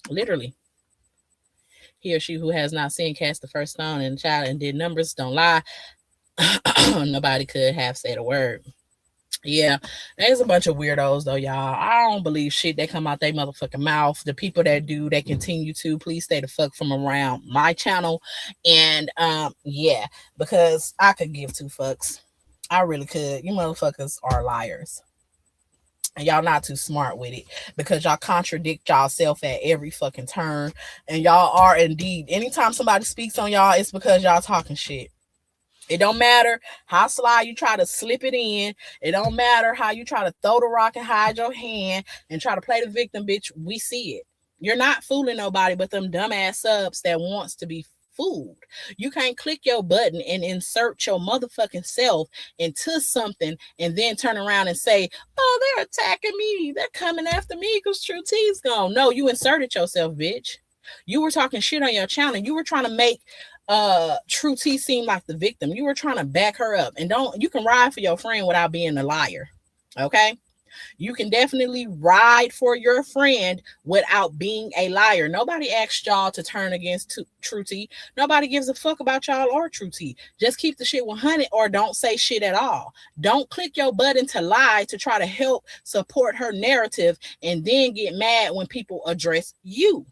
Literally. He or she who has not seen cast the first stone in the child and did numbers don't lie. Nobody could have said a word. Yeah, there's a bunch of weirdos though, y'all. I don't believe shit that come out their motherfucking mouth. The people that do, that continue to, please stay the fuck from around my channel. And yeah, because I could give two fucks. I really could. You motherfuckers are liars. And y'all not too smart with it because y'all contradict y'allself at every fucking turn. And y'all are indeed. Anytime somebody speaks on y'all, it's because y'all talking shit. It don't matter how sly you try to slip it in. It don't matter how you try to throw the rock and hide your hand and try to play the victim, bitch. We see it. You're not fooling nobody but them dumbass subs that wants to be fooled. You can't click your button and insert your motherfucking self into something and then turn around and say, oh, they're attacking me. They're coming after me because True T's gone. No, you inserted yourself, bitch. You were talking shit on your channel. You were trying to make True T seem like the victim. You were trying to back her up. And you can ride for your friend without being a liar. Okay? You can definitely ride for your friend without being a liar. Nobody asked y'all to turn against True T. Nobody gives a fuck about y'all or True T. Just keep the shit 100 or don't say shit at all. Don't click your button to lie to try to help support her narrative and then get mad when people address you.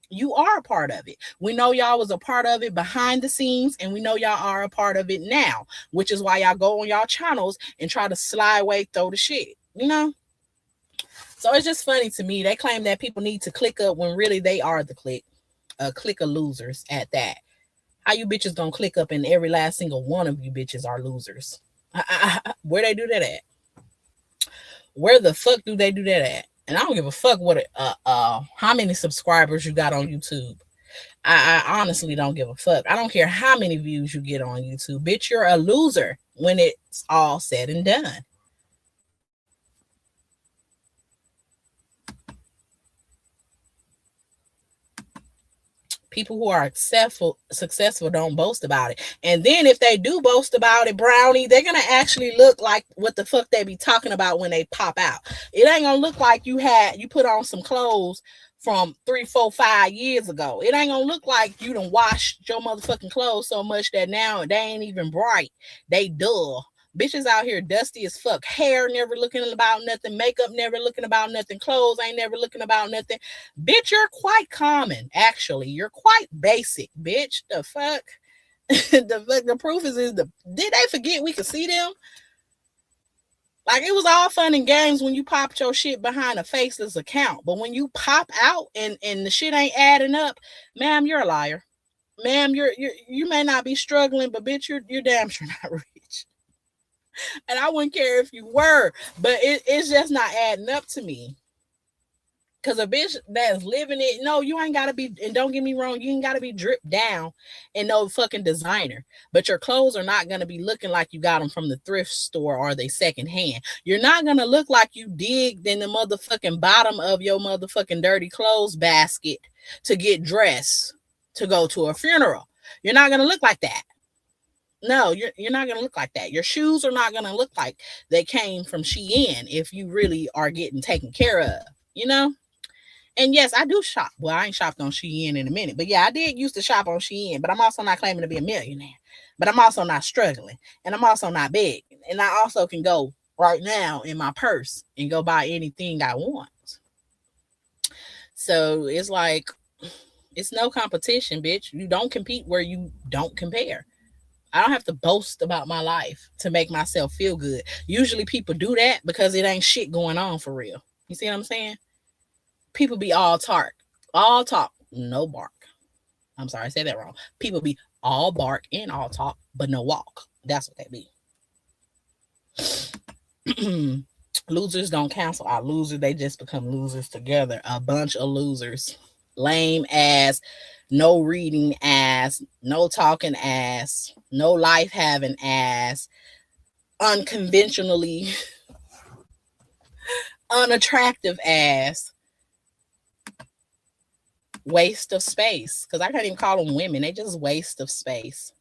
You are a part of it. We know y'all was a part of it behind the scenes, and we know y'all are a part of it now, which is why y'all go on y'all channels and try to slide away, throw the shit, you know? So it's just funny to me. They claim that people need to click up when really they are the clique. A clique of losers at that. How you bitches gonna click up and every last single one of you bitches are losers? Where they do that at? Where the fuck do they do that at? And I don't give a fuck what how many subscribers you got on YouTube. I honestly don't give a fuck. I don't care how many views you get on YouTube. Bitch, you're a loser when it's all said and done. People who are successful don't boast about it. And then if they do boast about it, Brownie, they're gonna actually look like what the fuck they be talking about when they pop out. It ain't gonna look like you put on some clothes from 3, 4, 5 years ago. It ain't gonna look like you done washed your motherfucking clothes so much that now they ain't even bright. They dull. Bitches out here dusty as fuck. Hair never looking about nothing. Makeup never looking about nothing. Clothes ain't never looking about nothing. Bitch, you're quite common, actually. You're quite basic, bitch. The fuck? The proof is did they forget we could see them? Like, it was all fun and games when you popped your shit behind a faceless account. But when you pop out and the shit ain't adding up, ma'am, you're a liar. Ma'am, you may not be struggling, but bitch, you're damn sure not rich. And I wouldn't care if you were, but it's just not adding up to me. Because a bitch that's living it, no, you ain't got to be, and don't get me wrong, you ain't got to be dripped down in no fucking designer. But your clothes are not going to be looking like you got them from the thrift store or they second hand. You're not going to look like you digged in the motherfucking bottom of your motherfucking dirty clothes basket to get dressed to go to a funeral. You're not going to look like that. No, you're not going to look like that. Your shoes are not going to look like they came from Shein if you really are getting taken care of, you know? And yes, I do shop. Well, I ain't shopped on Shein in a minute. But yeah, I did used to shop on Shein. But I'm also not claiming to be a millionaire. But I'm also not struggling. And I'm also not big. And I also can go right now in my purse and go buy anything I want. So it's like, it's no competition, bitch. You don't compete where you don't compare. I don't have to boast about my life to make myself feel good. Usually people do that because it ain't shit going on for real. You see what I'm saying? People be all talk, no bark. I'm sorry, I said that wrong. People be all bark and all talk, but no walk. That's what they be. Losers don't cancel out losers. They just become losers together. A bunch of losers. Lame ass, no reading ass, no talking ass, no life having ass, unconventionally unattractive ass. Waste of space. Because I can't even call them women. They just waste of space.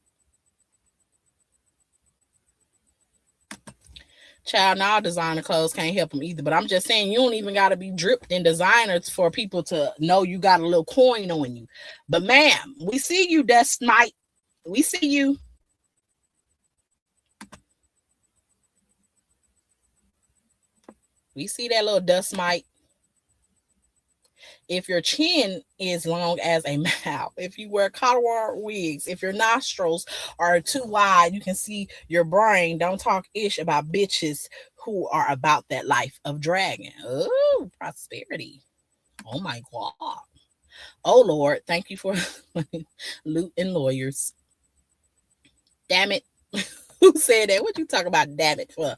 Child, now designer clothes can't help them either. But I'm just saying, you don't even got to be dripped in designers for people to know you got a little coin on you. But ma'am, we see you, Dust Mite. We see you. We see that little dust mite. If your chin is long as a mouth, if you wear collar wigs, if your nostrils are too wide, you can see your brain. Don't talk ish about bitches who are about that life of dragon. Oh, prosperity. Oh my God. Oh Lord, thank you for loot and lawyers. Damn it. Who said that? What you talking about damn it for?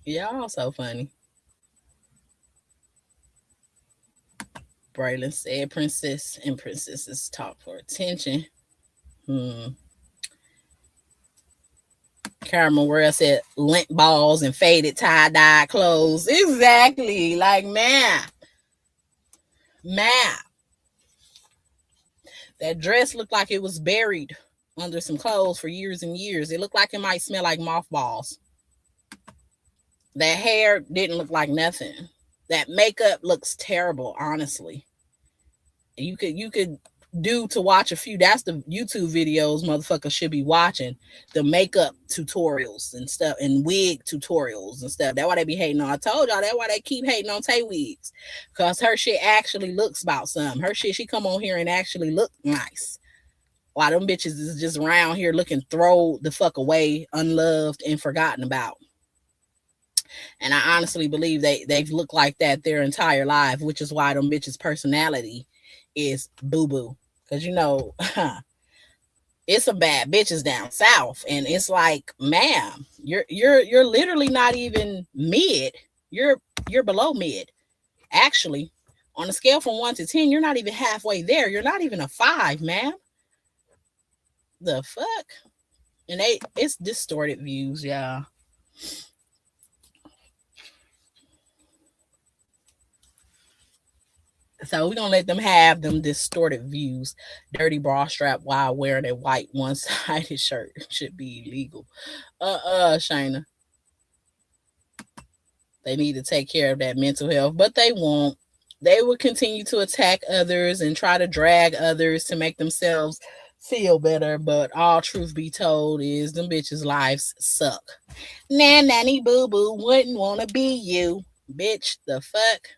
Y'all so funny. Braylon said princess and princesses talk for attention. Karen Morrell said lint balls and faded tie-dye clothes. Exactly. Like, man. That dress looked like it was buried under some clothes for years and years. It looked like it might smell like mothballs. That hair didn't look like nothing. That makeup looks terrible, honestly. You could do to watch a few. That's the YouTube videos motherfuckers should be watching. The makeup tutorials and stuff and wig tutorials and stuff. That's why they be hating on. I told y'all that's why they keep hating on Tay wigs. Cause her shit actually looks about something. Her shit, she come on here and actually look nice. While them bitches is just around here looking throw the fuck away, unloved and forgotten about. And I honestly believe they've looked like that their entire life, which is why them bitches' personality is boo-boo. Because, you know, It's some bad bitches down south, and it's like, ma'am, you're literally not even mid. You're below mid. Actually, on a scale from 1 to 10, you're not even halfway there. You're not even a 5, ma'am. The fuck? And it's distorted views, y'all. So we're gonna let them have them distorted views. Dirty bra strap while wearing a white one-sided shirt should be illegal. Shayna. They need to take care of that mental health, but they won't. They will continue to attack others and try to drag others to make themselves feel better. But all truth be told is them bitches' lives suck. Nanny boo boo wouldn't want to be you. Bitch, the fuck?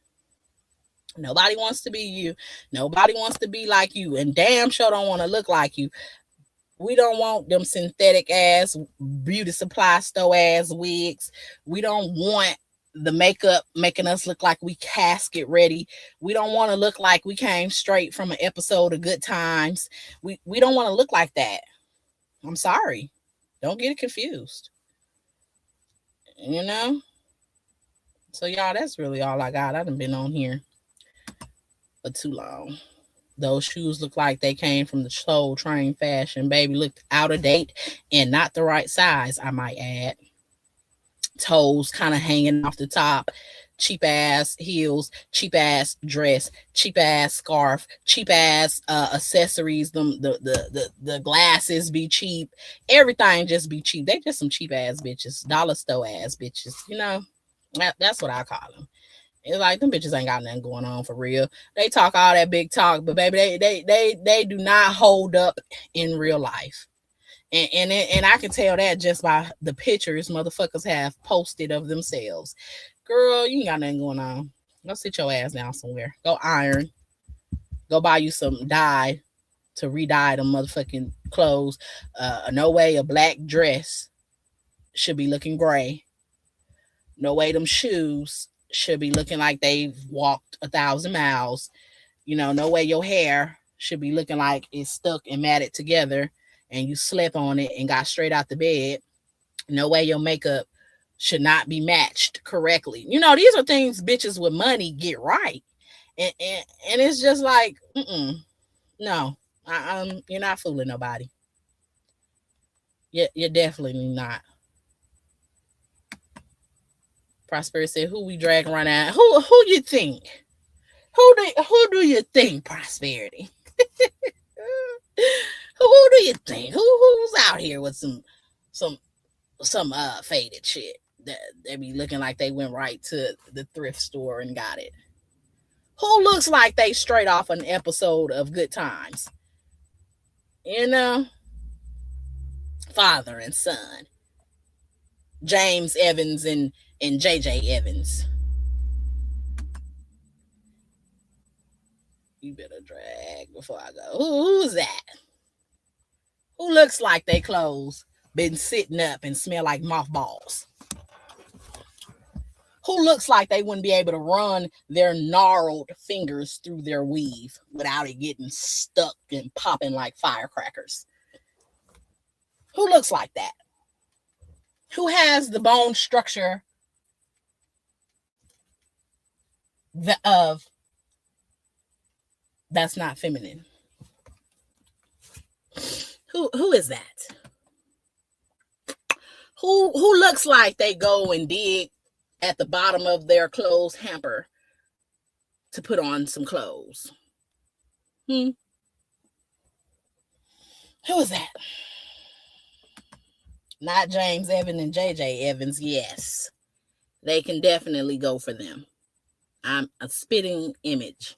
Nobody wants to be you. Nobody wants to be like you. And damn sure don't want to look like you. We don't want them synthetic ass beauty supply store ass wigs. We don't want the makeup making us look like we casket ready. We don't want to look like we came straight from an episode of Good Times. We don't want to look like that. I'm sorry. Don't get it confused. You know? So y'all, that's really all I got. I done been on here for too long. Those shoes look like they came from the Soul Train fashion. Baby looked out of date and not the right size, I might add. Toes kind of hanging off the top. Cheap ass heels, cheap ass dress, cheap ass scarf, cheap ass accessories. The glasses be cheap. Everything just be cheap. They just some cheap ass bitches, dollar store ass bitches. You know, that's what I call them. It's like them bitches ain't got nothing going on for real. They talk all that big talk, but baby, they do not hold up in real life. And I can tell that just by the pictures motherfuckers have posted of themselves. Girl, you ain't got nothing going on. Go sit your ass down somewhere. Go iron. Go buy you some dye to re-dye them motherfucking clothes. No way a black dress should be looking gray. No way them shoes should be looking like they've walked 1,000 miles. You know, no way your hair should be looking like it's stuck and matted together and you slept on it and got straight out the bed. No way your makeup should not be matched correctly. You know, these are things bitches with money get right. And it's just like, no, you're not fooling nobody. You're definitely not. Prosperity said, "Who we dragging right now? Who you think? Who do you think, Prosperity? who do you think? Who's out here with some faded shit that they be looking like they went right to the thrift store and got it? Who looks like they straight off an episode of Good Times? You know, father and son, James Evans and JJ Evans. You better drag before I go. Who's that? Who looks like they clothes been sitting up and smell like mothballs? Who looks like they wouldn't be able to run their gnarled fingers through their weave without it getting stuck and popping like firecrackers? Who looks like that? Who has the bone structure of that's not feminine? Who is that? Who looks like they go and dig at the bottom of their clothes hamper to put on some clothes? Who is that? Not James Evans and JJ Evans. Yes, they can definitely go for them. I'm a spitting image.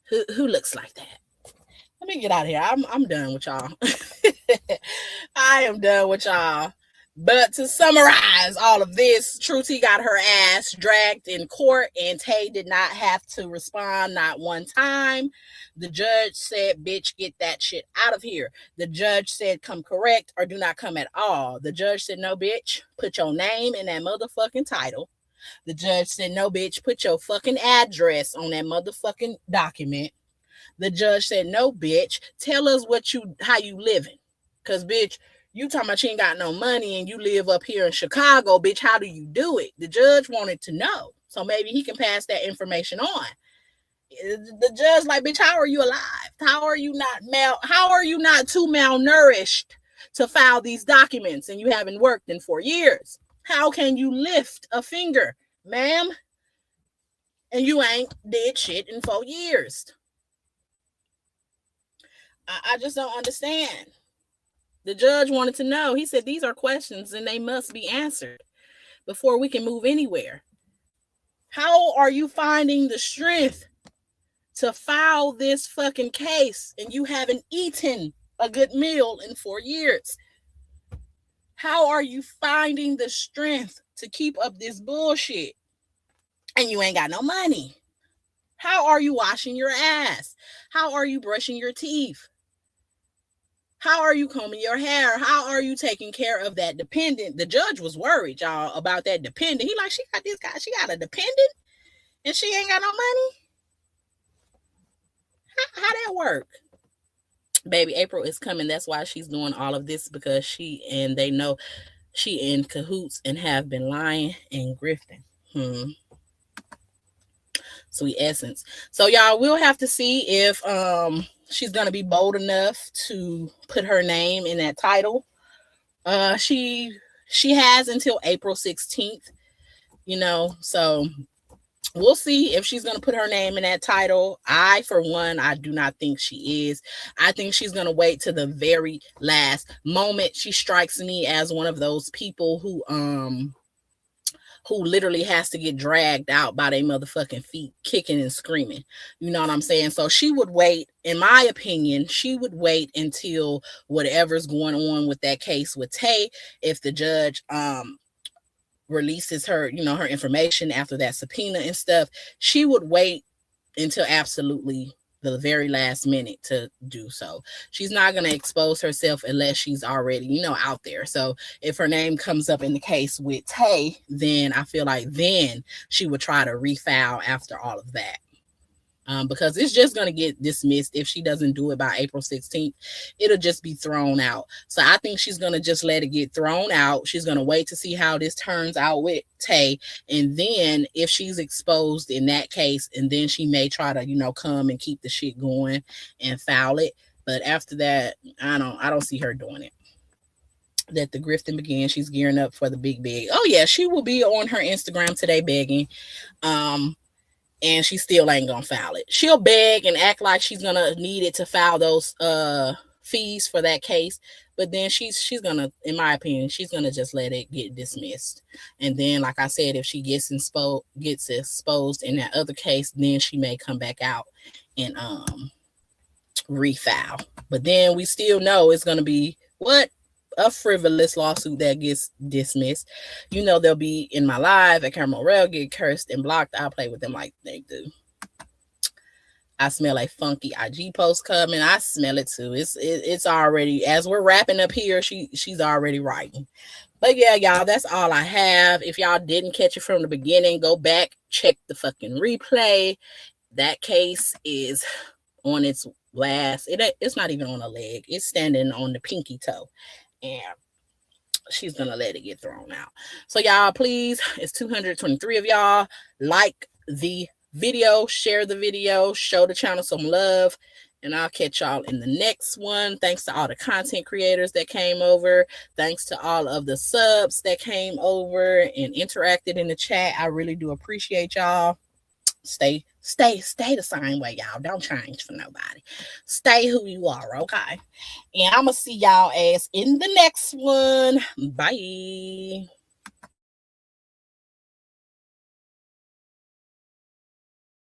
Who looks like that? Let me get out of here. I'm done with y'all. I am done with y'all. But to summarize all of this, Truty got her ass dragged in court and Tay did not have to respond not one time. The judge said, bitch, get that shit out of here. The judge said, come correct or do not come at all. The judge said, no, bitch, put your name in that motherfucking title. The judge said, no, bitch, put your fucking address on that motherfucking document. The judge said, no, bitch, tell us how you living. Because, bitch, you talking about you ain't got no money and you live up here in Chicago, bitch, how do you do it? The judge wanted to know. So maybe he can pass that information on. The judge like, bitch, how are you alive? How are you not too malnourished to file these documents and you haven't worked in 4 years? How can you lift a finger, ma'am? And you ain't did shit in 4 years. I just don't understand. The judge wanted to know. He said, these are questions and they must be answered before we can move anywhere. How are you finding the strength to file this fucking case and you haven't eaten a good meal in 4 years? How are you finding the strength to keep up this bullshit and you ain't got no money? How are you washing your ass? How are you brushing your teeth? How are you combing your hair? How are you taking care of that dependent? The judge was worried, y'all, about that dependent. He like, she got this guy, she got a dependent and she ain't got no money? How that work? Baby, April is coming. That's why she's doing all of this, because they know she in cahoots and have been lying and grifting. Sweet essence. So y'all, we'll have to see if she's gonna be bold enough to put her name in that title. She has until April 16th, so we'll see if she's gonna put her name in that title. For one, I do not think she is. I think she's gonna wait to the very last moment. She strikes me as one of those people who literally has to get dragged out by their motherfucking feet, kicking and screaming. You know what I'm saying? So she would wait, in my opinion, until whatever's going on with that case with Tay. If the judge releases her, her information after that subpoena and stuff, she would wait until absolutely the very last minute to do so. She's not going to expose herself unless she's already, out there. So if her name comes up in the case with Tay, then I feel like then she would try to refile after all of that. Because it's just going to get dismissed. If she doesn't do it by April 16th, it'll just be thrown out. So I think she's going to just let it get thrown out. She's going to wait to see how this turns out with Tay. And then if she's exposed in that case, and then she may try to, come and keep the shit going and file it. But after that, I don't see her doing it. That the grifting began. She's gearing up for the big. Oh yeah, she will be on her Instagram today begging. And she still ain't gonna file it. She'll beg and act like she's gonna need it to file those fees for that case, but then she's gonna, in my opinion, she's gonna just let it get dismissed. And then, like I said, if she gets exposed in that other case, then she may come back out and refile. But then we still know it's gonna be a frivolous lawsuit that gets dismissed. They'll be in my live at Caramel Rail, get cursed and blocked. I'll play with them like they do. I smell a funky IG post coming. I smell it too. It's already, as we're wrapping up here, she's already writing. But yeah, y'all, that's all I have. If y'all didn't catch it from the beginning, go back, check the fucking replay. That case is on its last, it's not even on a leg. It's standing on the pinky toe. And she's gonna let it get thrown out. So y'all, please, it's 223 of y'all. Like the video, share the video, show the channel some love, and I'll catch y'all in the next one. Thanks to all the content creators that came over. Thanks to all of the subs that came over and interacted in the chat. I really do appreciate y'all. Stay the same way, y'all. Don't change for nobody. Stay who you are, okay? And I'm gonna see y'all ass in the next one. Bye.